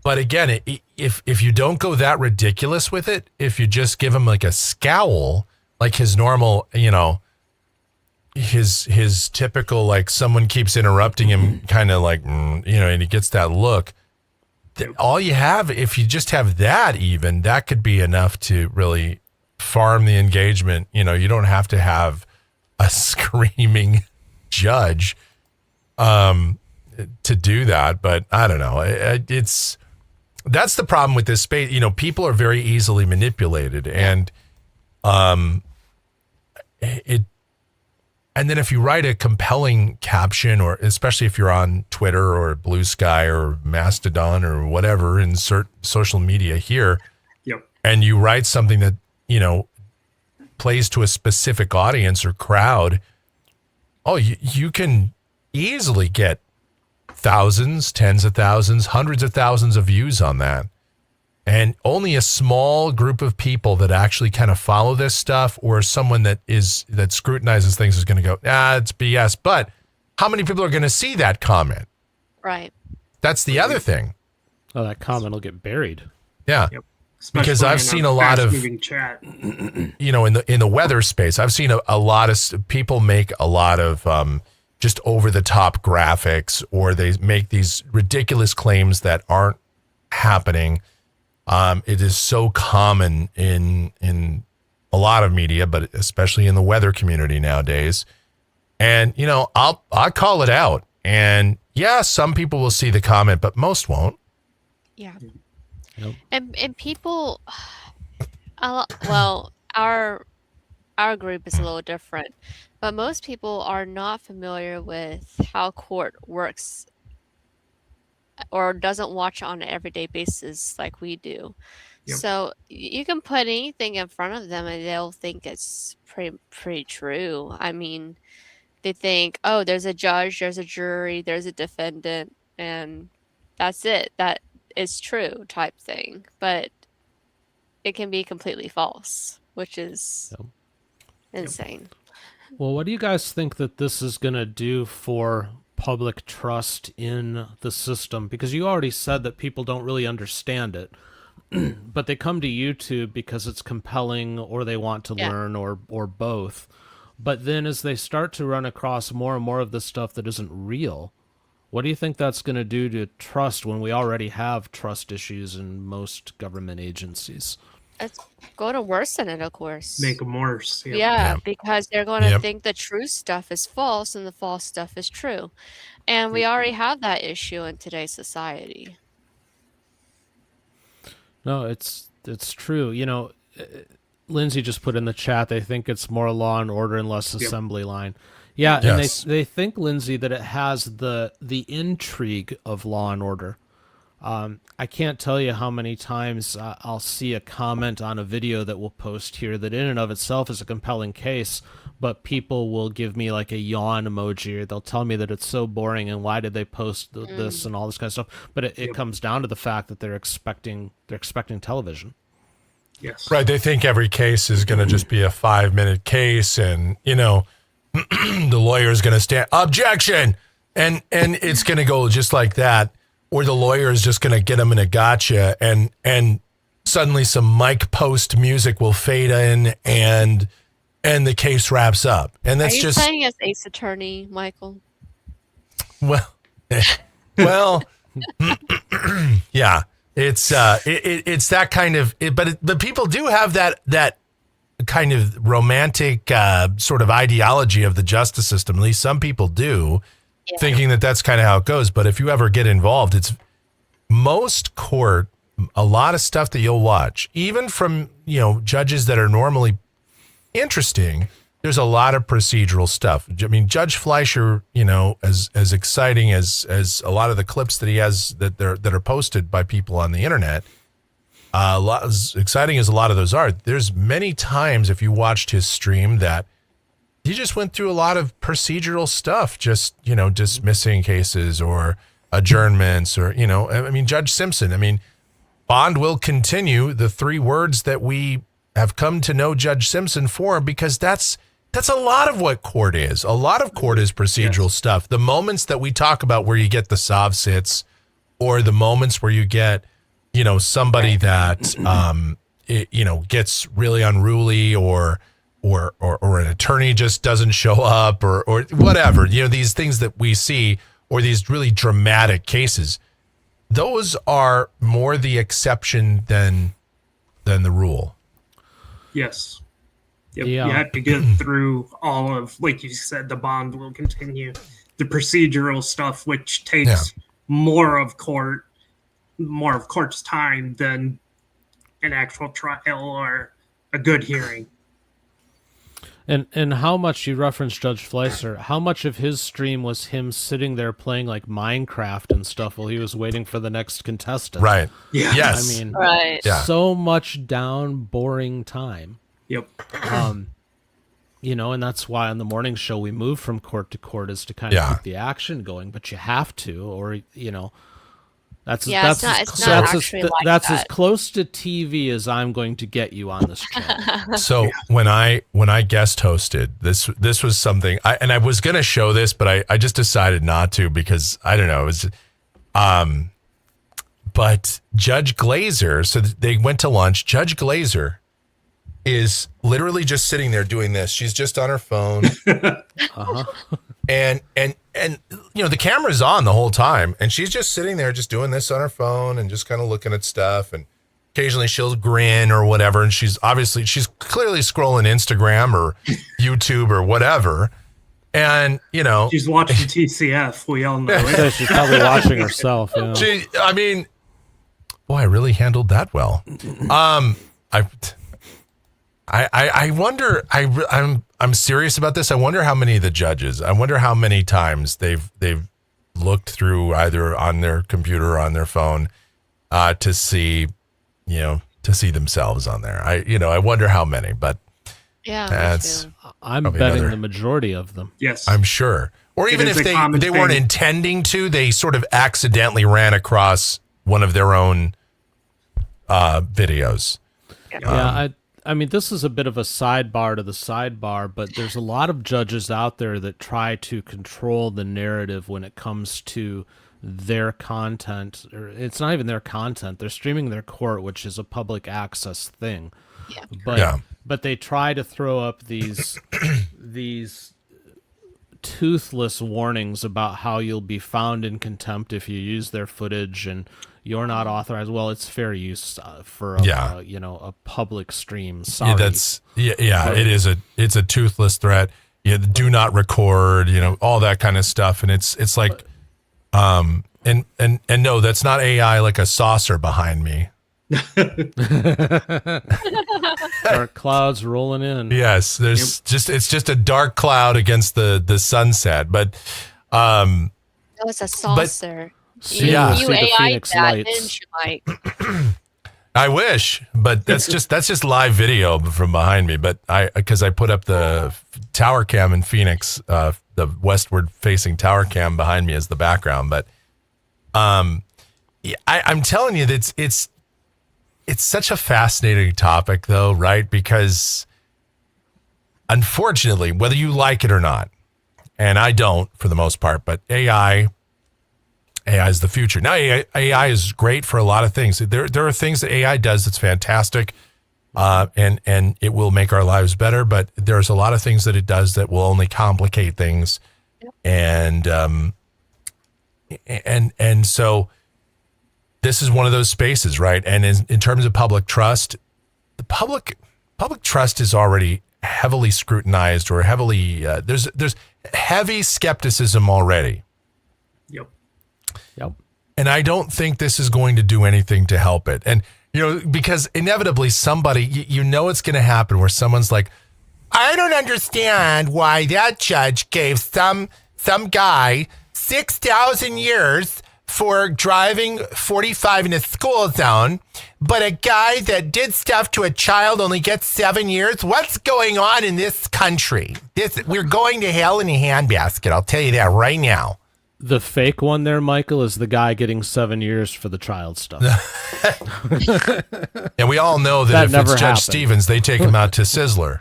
but again, if you don't go that ridiculous with it, if you just give him like a scowl, like his normal, his typical, like someone keeps interrupting him, kind of like, and he gets that look. All you have, if you just have that, even that could be enough to really farm the engagement. You don't have to have a screaming judge to do that. But I don't know. That's the problem with this space. People are very easily manipulated, and And then if you write a compelling caption, or especially if you're on Twitter or Blue Sky or Mastodon or whatever, insert social media here, Yep. and you write something that, plays to a specific audience or crowd, you can easily get thousands, tens of thousands, hundreds of thousands of views on that. And only a small group of people that actually kind of follow this stuff, or someone that scrutinizes things, is going to go, it's BS. But how many people are going to see that comment? Right. That's the other thing. Oh, that comment will get buried. Yeah. Yep. Because Especially I've in seen a lot of, fast-moving chat. in the weather space, I've seen a lot of people make a lot of just over the top graphics, or they make these ridiculous claims that aren't happening. It is so common in a lot of media, but especially in the weather community nowadays. And I'll call it out. And yeah, some people will see the comment, but most won't. Yeah. Yep. And people, well, our group is a little different, but most people are not familiar with how court works, or doesn't watch on an everyday basis like we do. Yep. So you can put anything in front of them and they'll think it's pretty true. I mean, they think, oh, there's a judge, there's a jury, there's a defendant, and that's it. That is true type thing. But it can be completely false, which is insane. Well, what do you guys think that this is going to do for public trust in the system? Because you already said that people don't really understand it, but they come to YouTube because it's compelling, or they want to learn, or both. But then as they start to run across more and more of this stuff that isn't real, what do you think that's going to do to trust, when we already have trust issues in most government agencies? It's going to worsen it, of course. Make them worse. Yep. Yeah, because they're going to Yep. think the true stuff is false and the false stuff is true. And we already have that issue in today's society. No, it's true. Lindsay just put in the chat, they think it's more Law and Order and less assembly line. Yeah, Yes. and they think, Lindsay, that it has the intrigue of Law and Order. I can't tell you how many times I'll see a comment on a video that we'll post here that in and of itself is a compelling case, but people will give me like a yawn emoji, or they'll tell me that it's so boring and why did they post this and all this kind of stuff. But it comes down to the fact that they're expecting television. Yes. Right. They think every case is going to just be a 5-minute case, and, the lawyer is going to stand, objection, and it's going to go just like that. Or the lawyer is just going to get them in a gotcha, and suddenly some mic post music will fade in, and the case wraps up. And that's Are you just playing as Ace Attorney, Michael? well, yeah. It's it's that kind of, but people do have that kind of romantic sort of ideology of the justice system. At least some people do. Yeah. Thinking that that's kind of how it goes. But if you ever get involved, it's most court, a lot of stuff that you'll watch, even from, judges that are normally interesting, there's a lot of procedural stuff. I mean, Judge Fleischer, as exciting as a lot of the clips that he has that are posted by people on the internet, as exciting as a lot of those are, there's many times if you watched his stream that he just went through a lot of procedural stuff, just, dismissing cases or adjournments, or, Judge Simpson, Bond will continue, the 3 words that we have come to know Judge Simpson for, because that's a lot of what court is. A lot of court is procedural stuff. The moments that we talk about where you get the sov sits, or the moments where you get, somebody that, gets really unruly, or an attorney just doesn't show up, or whatever, these things that we see, or these really dramatic cases, those are more the exception than the rule. Yes. Yep. Yeah. You have to get through all of, like you said, the bond will continue. The procedural stuff, which takes more of court's time than an actual trial or a good hearing. And how much, you referenced Judge Fleischer, how much of his stream was him sitting there playing like Minecraft and stuff while he was waiting for the next contestant? Right. Yeah. Yes. I mean, Right. Yeah. so much down, boring time. Yep. You know, and that's why on the morning show we move from court to court, is to kind of Yeah. keep the action going. But you have to, or you know, that's Yeah, that's it's not actually like that's as that. close to TV as I'm going to get you on this channel. So when I guest hosted, this was something I was gonna show this, but I just decided not to because I don't know. It was, but Judge Glazer, so they went to lunch. Judge Glazer is literally just sitting there doing this. She's just on her phone. And you know, the camera's on the whole time, and she's just sitting there just doing this on her phone and just kind of looking at stuff, and occasionally she'll grin or whatever, and she's clearly scrolling Instagram or YouTube or whatever. And you know, She's watching TCF. We all know it. So she's probably watching herself. Yeah. I mean, boy, I really handled that well. I wonder. I'm serious about this. I wonder how many of the judges. I wonder how many times they've looked through either on their computer or on their phone to see themselves on there. I wonder how many, but Yeah. that's Me too. I'm Probably betting another- the majority of them. Yes. I'm sure. Or It even is if a common they weren't thing. intending to, they sort of accidentally ran across one of their own videos. Yeah, I mean, this is a bit of a sidebar to the sidebar, but there's a lot of judges out there that try to control the narrative when it comes to their content. Or it's not even their content. They're streaming their court, which is a public access thing. Yeah. But they try to throw up these these toothless warnings about how you'll be found in contempt if you use their footage, and you're not authorized. Well, it's fair use for a public stream. Sorry. It is it's a toothless threat. Yeah, do not record, all that kind of stuff. And it's like and no, that's not AI like a saucer behind me. Dark clouds rolling in. Yes, there's it's just a dark cloud against the sunset. But That was a saucer. Soon Yeah. we'll You see the AI Phoenix that, lights. didn't you, Mike? I wish, but that's just live video from behind me. But because I put up the tower cam in Phoenix, the westward facing tower cam behind me as the background. But I'm telling you that it's such a fascinating topic, though, right? Because unfortunately, whether you like it or not, and I don't for the most part, but AI is the future. Now, AI is great for a lot of things. There are things that AI does that's fantastic, and it will make our lives better. But there's a lot of things that it does that will only complicate things, and so this is one of those spaces, right? And in terms of public trust, the public trust is already heavily scrutinized, or heavily there's heavy skepticism already. Yep. And I don't think this is going to do anything to help it. And, because inevitably somebody, it's going to happen where someone's like, I don't understand why that judge gave some guy 6,000 years for driving 45 in a school zone, but a guy that did stuff to a child only gets 7 years. What's going on in this country? We're going to hell in a handbasket. I'll tell you that right now. The fake one there, Michael, is the guy getting 7 years for the child stuff. And we all know that That if never it's Judge happened. Stevens, they take him out to Sizzler.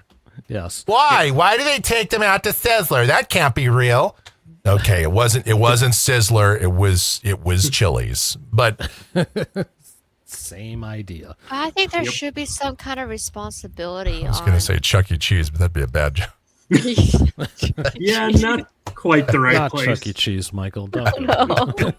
Yes. Why? Why do they take them out to Sizzler? That can't be real. Okay, it wasn't Sizzler. It was Chili's. But Same idea. I think there should be some kind of responsibility. I was going to say Chuck E. Cheese, but that'd be a bad joke. Yeah, not quite the right Not place. Chuck E. Cheese, Michael. Don't. No.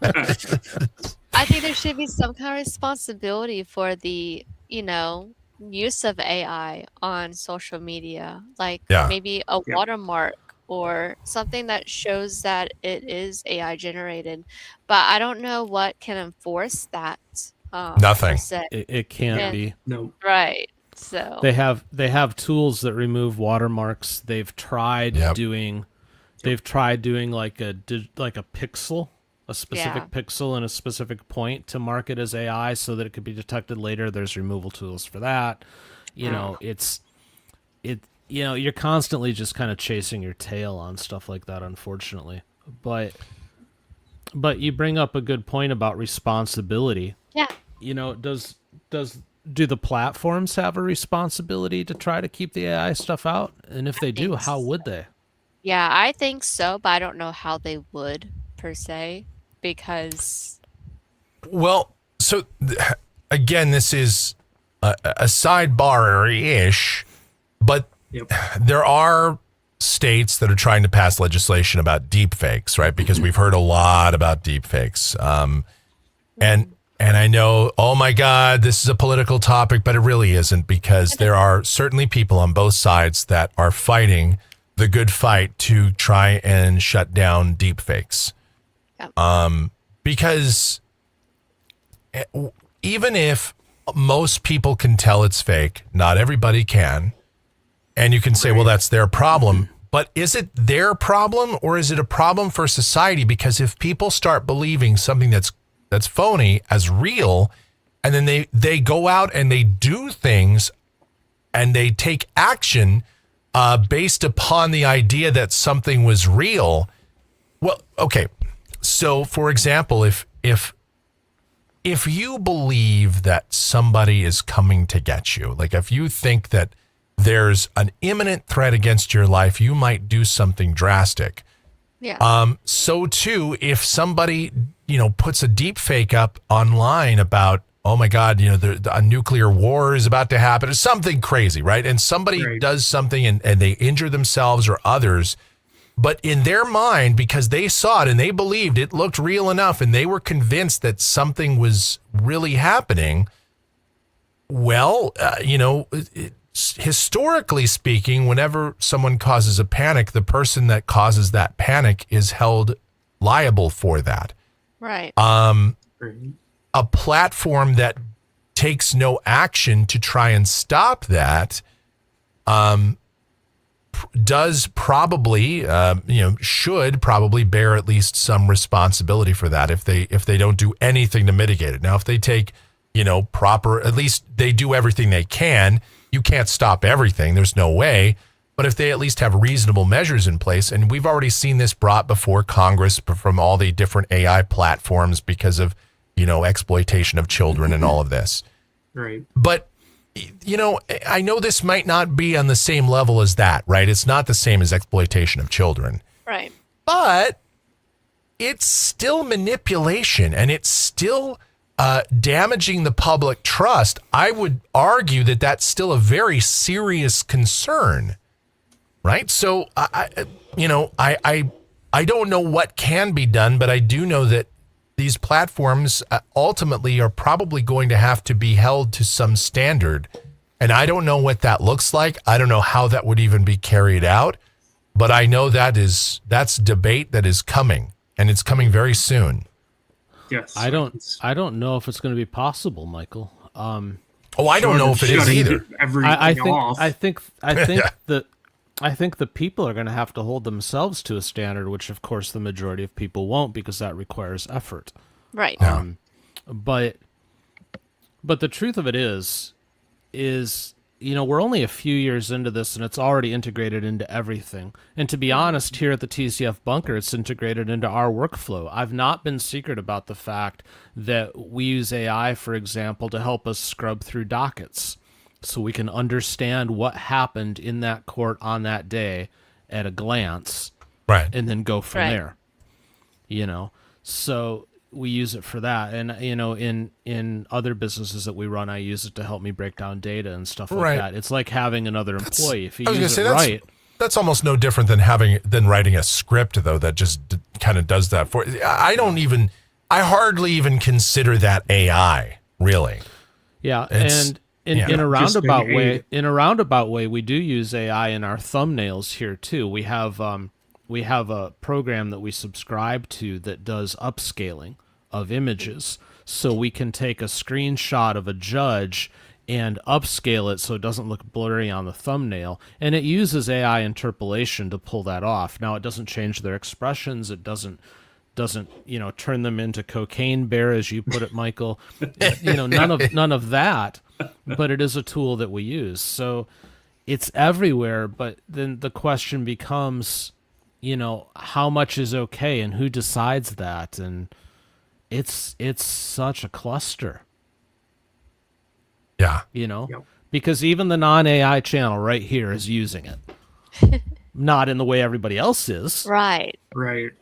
I think there should be some kind of responsibility for the, use of AI on social media, like Yeah. maybe a watermark or something that shows that it is AI generated. But I don't know what can enforce that. Nothing. per se. It can't Yeah. be. No. Right. So They have tools that remove watermarks. They've tried Yep. doing like a pixel, a specific pixel in a specific point to mark it as AI so that it could be detected later. There's removal tools for that. You know, you're constantly just kind of chasing your tail on stuff like that, unfortunately. But you bring up a good point about responsibility. yeah, You know, do the platforms have a responsibility to try to keep the AI stuff out? And if they do, think how would they? yeah, I think so, but I don't know how they would per se because Well, so again, this is a sidebar-ish, but Yep. there are states that are trying to pass legislation about deepfakes, right? Because we've heard a lot about deepfakes. And I know, oh my God, this is a political topic, but it really isn't, because there are certainly people on both sides that are fighting the good fight to try and shut down deepfakes. Yep. Because even if most people can tell it's fake, not everybody can. And you can say, well, that's their problem. But is it their problem, or is it a problem for society? Because if people start believing something that's phony as real, and then they go out and they do things and they take action based upon the idea that something was real. Well, okay. So for example, if you believe that somebody is coming to get you, like if you think that there's an imminent threat against your life, you might do something drastic. yeah. So too, if somebody, puts a deep fake up online about, oh my God, a nuclear war is about to happen, or something crazy, right? And somebody Right. does something and they injure themselves or others, but in their mind, because they saw it and they believed it looked real enough and they were convinced that something was really happening, well, historically speaking, whenever someone causes a panic, the person that causes that panic is held liable for that. Right. Right. A platform that takes no action to try and stop that does probably, should probably bear at least some responsibility for that if they don't do anything to mitigate it. Now, if they take, proper, at least they do everything they can. You can't stop everything. There's no way. But if they at least have reasonable measures in place, and we've already seen this brought before Congress from all the different AI platforms because of, exploitation of children and all of this. Right. But, I know this might not be on the same level as that, right? It's not the same as exploitation of children. Right. But it's still manipulation, and it's still damaging the public trust. I would argue that that's still a very serious concern, right? So I don't know what can be done, but I do know that these platforms ultimately are probably going to have to be held to some standard, and I don't know what that looks like. I don't know how that would even be carried out, but I know that's debate that is coming, and it's coming very soon. Yes. I don't know if it's going to be possible, Michael. I don't know if it is either. I think the people are going to have to hold themselves to a standard, which of course the majority of people won't, because that requires effort. Right. But the truth of it is, we're only a few years into this, and it's already integrated into everything. And to be honest, here at the TCF bunker, it's integrated into our workflow. I've not been secret about the fact that we use AI, for example, to help us scrub through dockets, so we can understand what happened in that court on that day at a glance, Right. and then go from Right. there. So we use it for that. And in other businesses that we run, I use it to help me break down data and stuff like Right. that. It's like having another employee. If you I was use gonna it say right, that's almost no different than writing a script, though, that just kind of does that for. I hardly even consider that AI, really. yeah. It's- And in yeah. a roundabout Just way, we do use AI in our thumbnails here too. We have a program that we subscribe to that does upscaling of images, so we can take a screenshot of a judge and upscale it so it doesn't look blurry on the thumbnail. And it uses AI interpolation to pull that off. Now, it doesn't change their expressions. It doesn't turn them into cocaine bear, as you put it, Michael. None of that. But it is a tool that we use. So it's everywhere. But then the question becomes, how much is okay and who decides that? And it's such a cluster. Yeah. Because even the non-AI channel right here is using it. Not in the way everybody else is. Right. Right.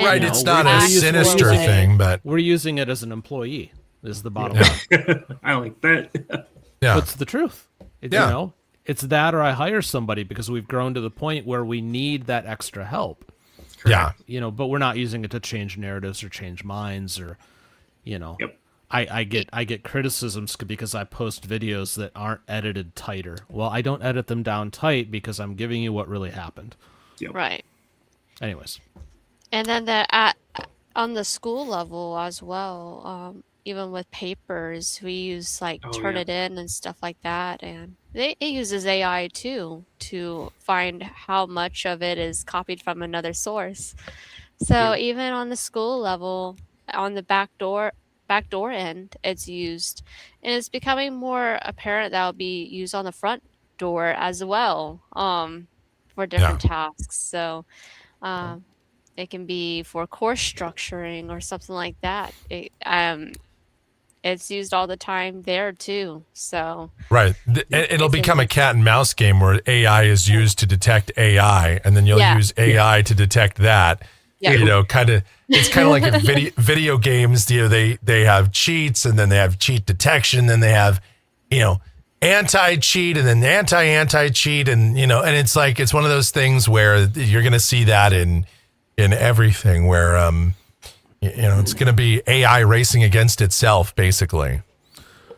Right. It's not a sinister thing, but we're using it as an employee, is the bottom line. I like that. yeah. But it's the truth. It's that or I hire somebody because we've grown to the point where we need that extra help. Yeah. But we're not using it to change narratives or change minds or, Yep. I get criticisms because I post videos that aren't edited tighter. Well, I don't edit them down tight because I'm giving you what really happened. Yep. Right. Anyways. And then on the school level as well, even with papers, we use Turnitin and stuff like that, and it uses AI too to find how much of it is copied from another source. So even on the school level, on the backdoor end, it's used, and it's becoming more apparent that will be used on the front door as well, for different tasks. So it can be for course structuring or something like that. It's used all the time there too. So right, it'll become a cat and mouse game where AI is used to detect AI, and then you'll use AI to detect that. Yeah. It's kind of like in video games. They have cheats, and then they have cheat detection, then they have anti-cheat, and then anti-cheat, and and it's one of those things where you're going to see that in everything, where it's going to be AI racing against itself, basically.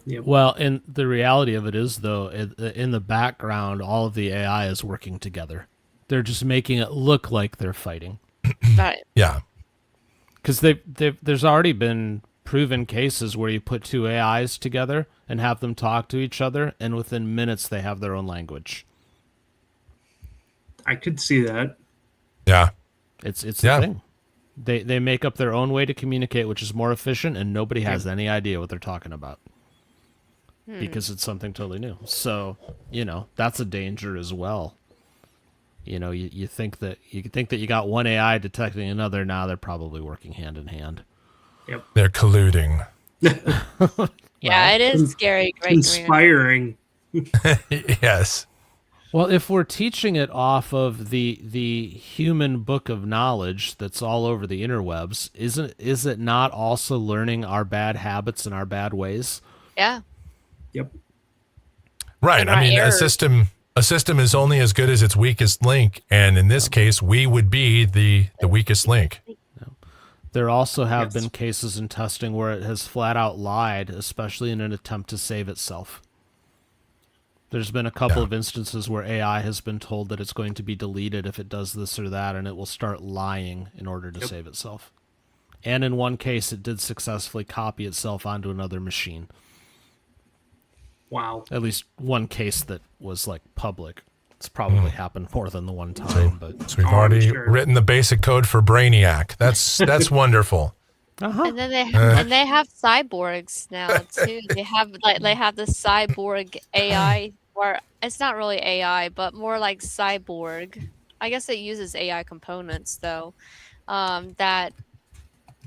Yep. Well, and the reality of it is, though, in the background, all of the AI is working together. They're just making it look like they're fighting. Right. Yeah. Because there's already been proven cases where you put two AIs together and have them talk to each other, and within minutes they have their own language. I could see that. Yeah. It's the thing. They make up their own way to communicate, which is more efficient, and nobody has any idea what they're talking about. Because it's something totally new. So, that's a danger as well. You think that you got one AI detecting another. Now they're probably working hand in hand. Yep. They're colluding. Yeah, it is scary. Great. Inspiring. Yes. Well, if we're teaching it off of the human book of knowledge that's all over the interwebs, is it not also learning our bad habits and our bad ways? Yeah. Yep. Right. I mean, a system is only as good as its weakest link, and in this case, we would be the weakest link. There also have been cases in testing where it has flat out lied, especially in an attempt to save itself. There's been a couple of instances where AI has been told that it's going to be deleted if it does this or that, and it will start lying in order to save itself. And in one case, it did successfully copy itself onto another machine. Wow. At least one case that was public. It's probably happened more than the one time. So we've already written the basic code for Brainiac. That's wonderful. Uh-huh. And then they have cyborgs now too. They have the cyborg AI, or it's not really AI, but more like cyborg. I guess it uses AI components though, that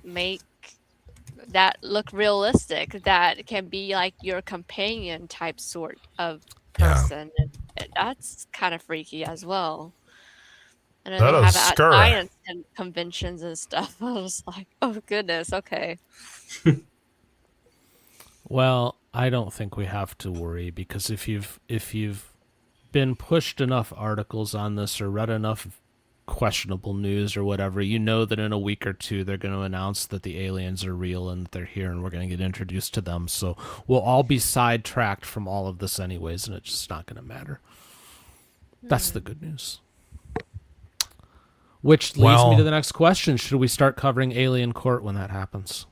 make that look realistic. That can be like your companion type sort of person. And that's kind of freaky as well. And then they have it at science conventions and stuff. I was like, oh goodness, okay. Well, I don't think we have to worry, because if you've been pushed enough articles on this or read enough questionable news or whatever, you know that in a week or two they're going to announce that the aliens are real and that they're here and we're going to get introduced to them. So we'll all be sidetracked from all of this anyways, and it's just not going to matter. That's the good news. Which leads me to the next question. Should we start covering Alien Court when that happens?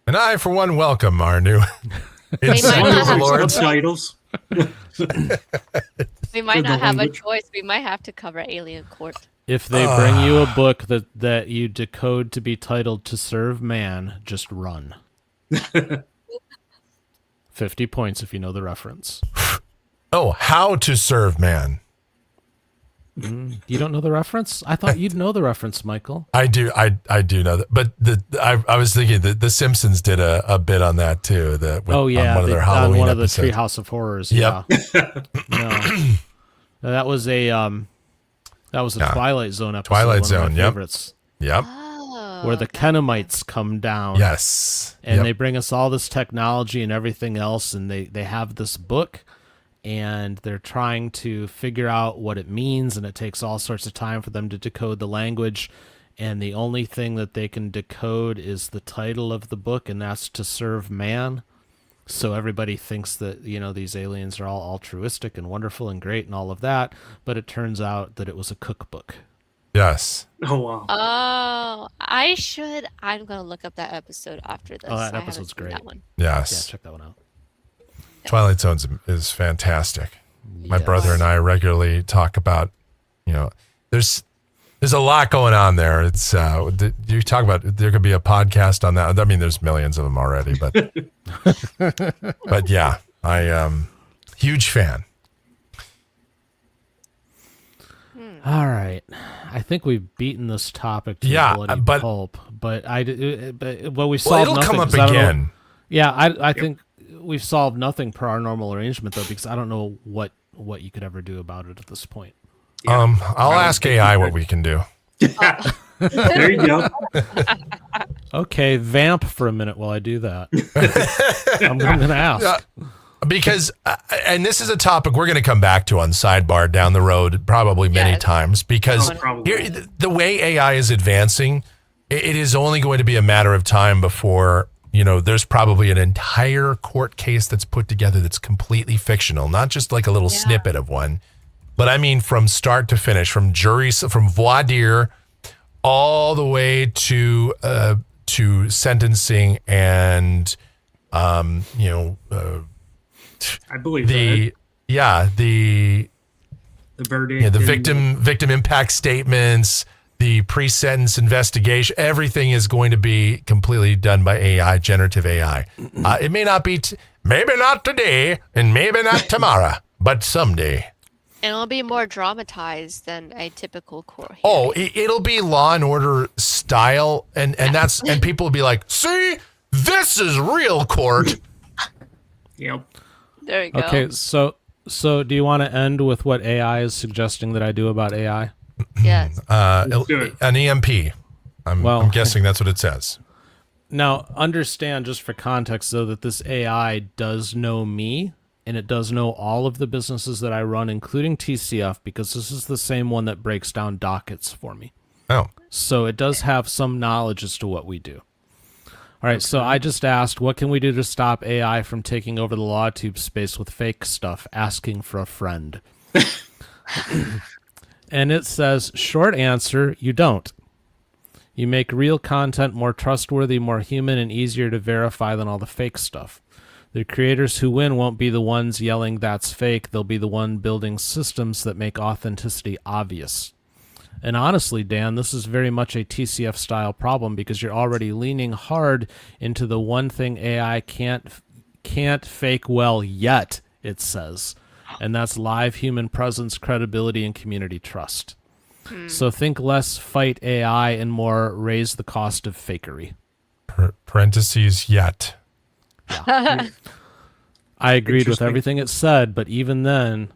I And I, for one, welcome our new We might not Wonderful have, lords. subtitles. we might the not have a language. choice. We might have to cover Alien Court. If they bring you a book that you decode to be titled "To Serve Man," just run. 50 points if you know the reference. Oh, How to Serve Man. You don't know the reference? I thought you'd know the reference, Michael. I do know that, but I was thinking that the Simpsons did a bit on that too. On one of their on Halloween one of the episodes. Treehouse of Horrors. Yep. Yeah. No, that was a Twilight Zone episode. Twilight one of Zone, my yep. favorites, Yep. Oh, where the Kenemites come down. Yes. And Yep. they bring us all this technology and everything else, and they have this book, and they're trying to figure out what it means, and it takes all sorts of time for them to decode the language, and the only thing that they can decode is the title of the book, and that's To Serve Man. So everybody thinks that, these aliens are all altruistic and wonderful and great and all of that, but it turns out that it was a cookbook. Yes. Oh wow. Oh, I'm gonna look up that episode after this. Oh, that I haven't episode's seen great. That one. Yeah, Yes. check that one out. Twilight Zone is fantastic. My Yes. brother and I regularly talk about, there's a lot going on there. It's you talk about there could be a podcast on that. I mean, there's millions of them already, but but yeah, I huge fan. All right, I think we've beaten this topic to Yeah, a bloody but- pulp. But we Well, solved it'll nothing. come up 'cause I don't know- again. Yeah, I think we've solved nothing per our normal arrangement though, because I don't know what you could ever do about it at this point. I'll ask AI what we can do. There you go. Okay, vamp for a minute while I do that. I'm going to ask. Because, and this is a topic we're going to come back to on Sidebar down the road, probably many Yes. times, because Probably. here, the way AI is advancing, it is only going to be a matter of time before, there's probably an entire court case that's put together that's completely fictional, not just like a little snippet of one, but I mean from start to finish, from juries, from voir dire, all the way to sentencing and, I believe the verdict. the and- victim impact statements, the pre-sentence investigation, everything is going to be completely done by AI, generative AI. It may not be, maybe not today, and maybe not tomorrow, but someday. And it'll be more dramatized than a typical court. Oh, it'll be Law and Order style, and people will be like, "See, this is real court." Yep. There you go. Okay, so do you want to end with what AI is suggesting that I do about AI? Yes. do it. An EMP. I'm guessing that's what it says. Now, understand just for context, though, that this AI does know me, and it does know all of the businesses that I run, including TCF, because this is the same one that breaks down dockets for me. Oh, So it does have some knowledge as to what we do. All right, so I just asked, what can we do to stop AI from taking over the law tube space with fake stuff, asking for a friend? And it says, short answer, you don't. You make real content more trustworthy, more human, and easier to verify than all the fake stuff. The creators who win won't be the ones yelling that's fake. They'll be the one building systems that make authenticity obvious. And honestly, Dan, this is very much a TCF style problem because you're already leaning hard into the one thing AI can't fake well yet, it says. And that's live human presence, credibility, and community trust. So think less fight AI and more raise the cost of fakery. parentheses yet. I agreed with everything it said, but even then,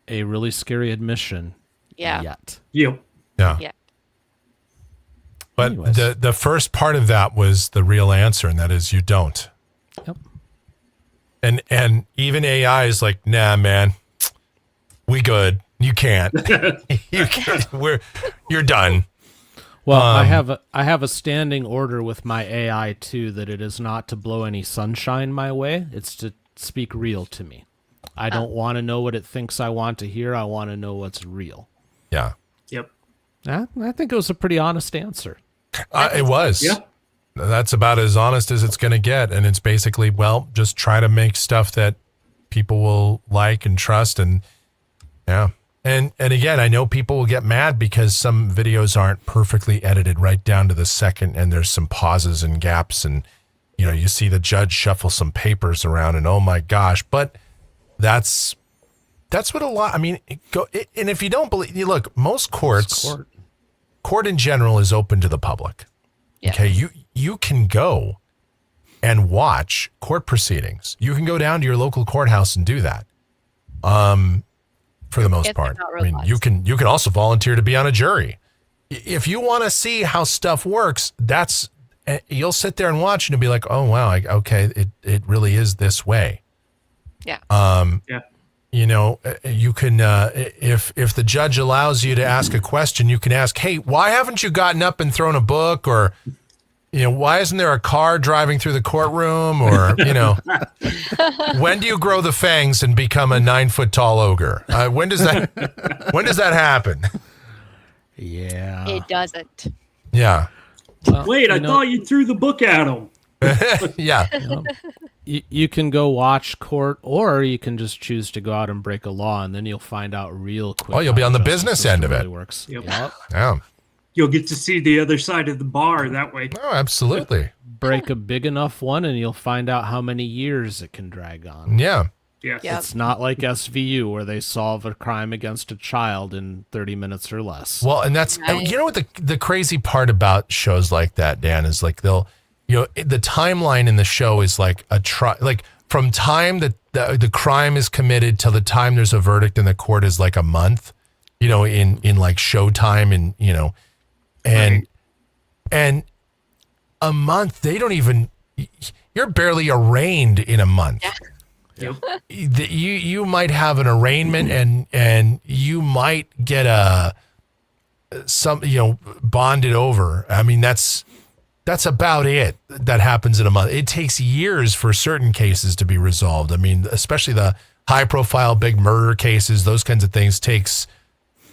a really scary admission. Yeah. Yet. Yep. Yeah. Yeah. But Anyways. the first part of that was the real answer, and that is you don't. Yep. And even AI is like, nah, man, we good. You can't. You can't. You're done. Well, I have a standing order with my AI too that it is not to blow any sunshine my way. It's to speak real to me. I don't want to know what it thinks I want to hear. I want to know what's real. Yeah. Yep. I think it was a pretty honest answer. It was. Yeah. That's about as honest as it's going to get. And it's basically, well, just try to make stuff that people will like and trust. And yeah. And again, I know people will get mad because some videos aren't perfectly edited right down to the second. And there's some pauses and gaps. And, you know, you see the judge shuffle some papers around and oh my gosh. But that's what a lot, I mean, and if you don't believe, you look, most court in general is open to the public. Yeah. Okay, you can go and watch court proceedings. You can go down to your local courthouse and do that. For the most part. I mean, you can also volunteer to be on a jury. If you want to see how stuff works, you'll sit there and watch and you'll be like, oh wow, okay, it really is this way. Yeah. Yeah. You know, you can if the judge allows you to ask a question, you can ask, hey, why haven't you gotten up and thrown a book? Or, you know, why isn't there a car driving through the courtroom? Or, you know, when do you grow the fangs and become a 9-foot tall ogre? When does that happen? Yeah. It doesn't. Yeah. Well, wait, I thought you threw the book at him. Yeah. You can go watch court, or you can just choose to go out and break a law, and then you'll find out real quick. Oh, you'll be on the business end of it. Works. Yep. Yeah. You'll get to see the other side of the bar that way. Oh, absolutely. Break a big enough one, and you'll find out how many years it can drag on. Yeah. Yeah. Yep. It's not like SVU where they solve a crime against a child in 30 minutes or less. Well, and that's, Right. you know what the crazy part about shows like that, Dan, is like the timeline in the show is like like from time that the crime is committed till the time there's a verdict in the court is like a month, you know, in like showtime and, you know, and a month, you're barely arraigned in a month. Yeah. Yep. You might have an arraignment and you might get bonded over. I mean, that's about it that happens in a month. It takes years for certain cases to be resolved. I mean, especially the high profile, big murder cases, those kinds of things takes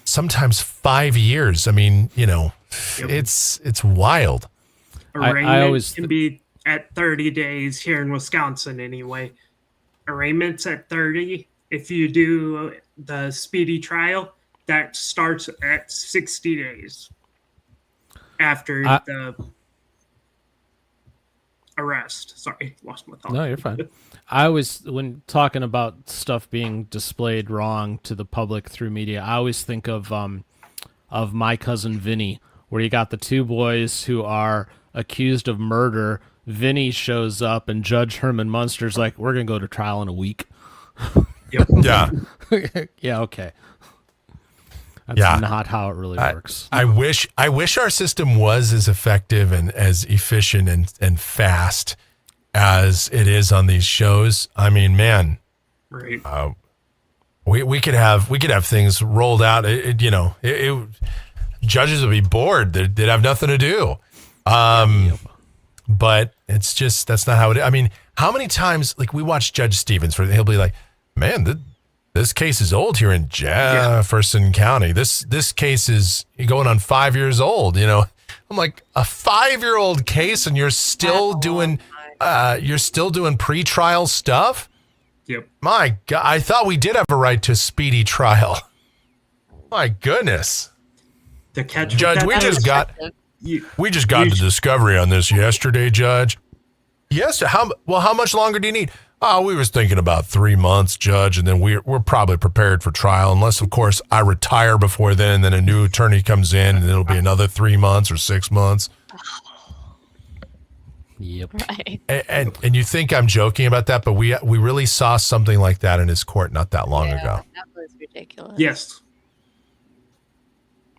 sometimes 5 years. I mean, you know, it's wild. Arraignment I always can be at 30 days here in Wisconsin anyway. Arraignment's at 30. If you do the speedy trial, that starts at 60 days after the arrest. Sorry, lost my thought. No, you're fine. I always, when talking about stuff being displayed wrong to the public through media, I always think of My Cousin Vinny, where you got the two boys who are accused of murder. Vinny shows up and Judge Herman Munster's like, we're going to go to trial in a week. Yep. Yeah. Yeah, okay. That's not how it really works. I wish our system was as effective and as efficient and fast as it is on these shows. I mean, man, Right. we could have things rolled out. Judges would be bored. They'd have nothing to do. But it's just, that's not how it is. I mean, how many times, like, we watch Judge Stevens, where he'll be like, man, this case is old here in Jefferson County. This case is going on 5 years old, you know. I'm like, a 5-year-old case and you're still doing pretrial stuff? Yep. My God, I thought we did have a right to speedy trial. My goodness. The catch, Judge, we just got the discovery on this yesterday, Judge. Yes. How much longer do you need? Oh, we was thinking about 3 months, Judge, and then we're probably prepared for trial, unless, of course, I retire before then, and then a new attorney comes in, and it'll be another 3 months or 6 months. Yep. Right. And you think I'm joking about that, but we really saw something like that in his court not that long ago. That was ridiculous. Yes.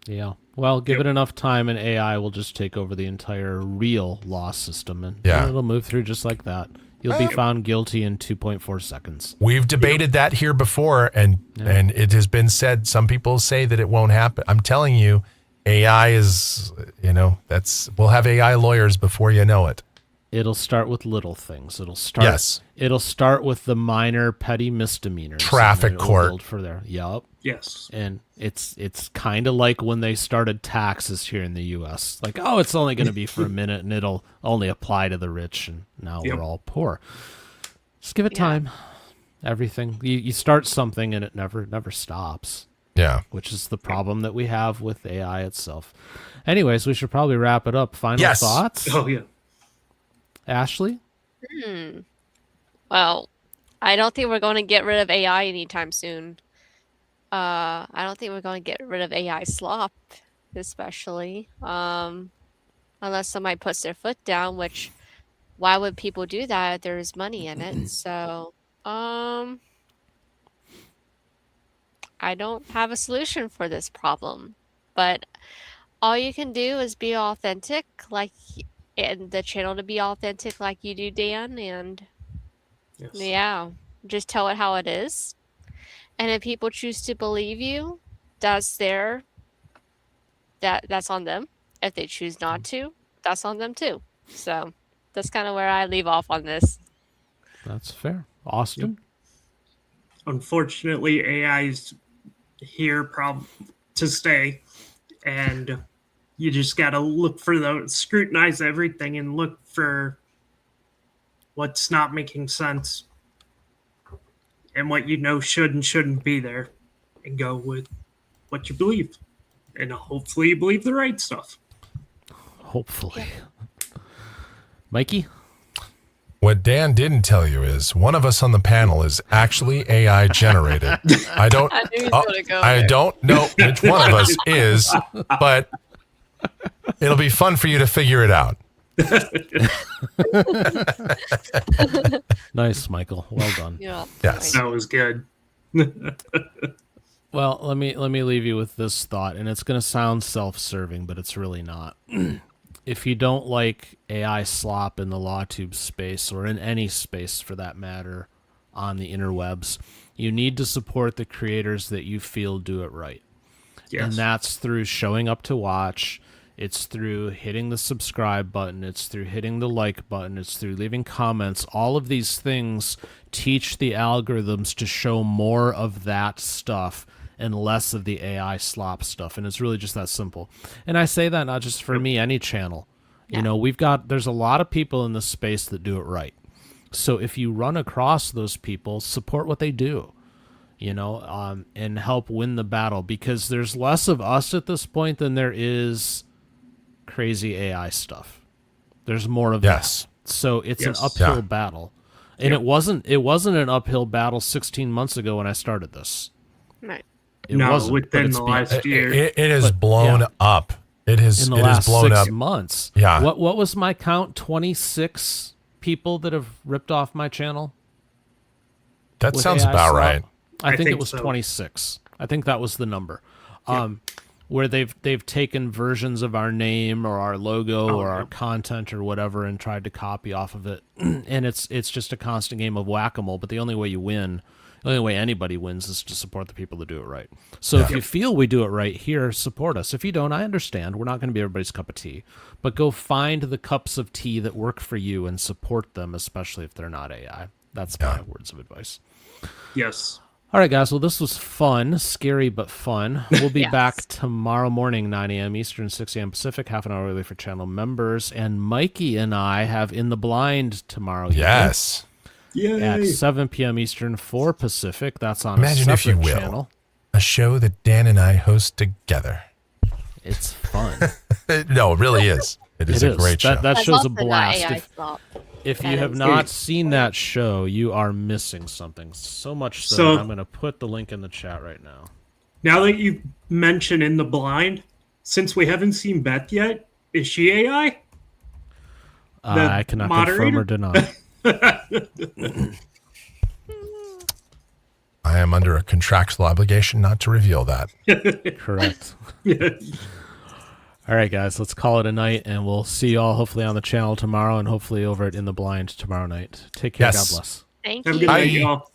Yeah. Well, give it enough time and AI will just take over the entire real law system, and it'll move through just like that. You'll be found guilty in 2.4 seconds. we've debated that here before, and it has been said, some people say that it won't happen. I'm telling you, AI is, we'll have AI lawyers before you know it. It'll start with little things. It'll start with the minor petty misdemeanors. Traffic court. For there. Yup. Yes. And it's kind of like when they started taxes here in the U.S. Like, oh, it's only going to be for a minute, and it'll only apply to the rich, and now Yep. we're all poor. Just give it Yeah. time. Everything you start something, and it never stops, Yeah. which is the problem that we have with AI itself. Anyways, we should probably wrap it up. Final Yes. thoughts, Oh yeah. Ashley? Well, I don't think we're going to get rid of AI anytime soon. I don't think we're going to get rid of AI slop, especially. Unless somebody puts their foot down, which why would people do that if there's money in it? So, I don't have a solution for this problem. But all you can do is be authentic, and the channel to be authentic like you do, Dan, and Yes. yeah, just tell it how it is. And if people choose to believe you, that's on them. If they choose not to, that's on them too. So that's kind of where I leave off on this. That's fair. Austin? Unfortunately, AI's here to stay, and you just got to scrutinize everything and look for what's not making sense and what you know should and shouldn't be there, and go with what you believe, and hopefully you believe the right stuff. Hopefully. Mikey? What Dan didn't tell you is one of us on the panel is actually AI generated. I don't I knew he was gonna go I there. don't know which one of us is, but it'll be fun for you to figure it out. Nice, Michael. Well done. Yeah. Yes. That was good. Well, let me leave you with this thought, and it's going to sound self-serving, but it's really not. If you don't like AI slop in the LawTube space, or in any space for that matter on the interwebs, you need to support the creators that you feel do it right. Yes. And that's through showing up to watch. It's through hitting the subscribe button. It's through hitting the like button. It's through leaving comments. All of these things teach the algorithms to show more of that stuff and less of the AI slop stuff. And it's really just that simple. And I say that not just for me, any channel. Yeah. You know, there's a lot of people in this space that do it right. So if you run across those people, support what they do, you know, and help win the battle, because there's less of us at this point than there is crazy AI stuff. There's more of Yes. that. So it's an Yes. uphill Yeah. battle. And it wasn't an uphill battle 16 months ago when I started this. Right. It No, wasn't, but within it's the been- last year. It has But, blown yeah. up. It has in the it has last blown 6 up. months. Yeah. What was my count? 26 people that have ripped off my channel? That with sounds AI about slop? right. I think it think was so. 26. I think that was the number. Where they've taken versions of our name or our logo or our content or whatever and tried to copy off of it. And it's just a constant game of whack-a-mole, but the only way you win, the only way anybody wins, is to support the people that do it right. So if you feel we do it right here, support us. If you don't, I understand. We're not going to be everybody's cup of tea. But go find the cups of tea that work for you and support them, especially if they're not AI. That's my words of advice. Yes. All right, guys. Well, this was fun, scary but fun. We'll be Yes. back tomorrow morning, 9 a.m. Eastern, 6 a.m. Pacific, half an hour early for channel members. And Mikey and I have In the Blind tomorrow evening Yes. Yay. at 7 p.m. Eastern, 4 Pacific. That's on Imagine, a if you separate will, channel. a show that Dan and I host together. It's fun. No, it really is. It is a great show. That I show's a love the blast. AI If, slop. if you That have is not great. seen that show, you are missing something. So much so, So- that I'm going to put the link in the chat right now. Now that you mention In the Blind, since we haven't seen Beth yet, is she AI? The I cannot confirm or moderator? deny. I am under a contractual obligation not to reveal that. Correct. All right, guys, let's call it a night, and we'll see you all hopefully on the channel tomorrow and hopefully over at In the Blind tomorrow night. Take care. Yes. God bless. Thank Have a you. good night, Bye. y'all.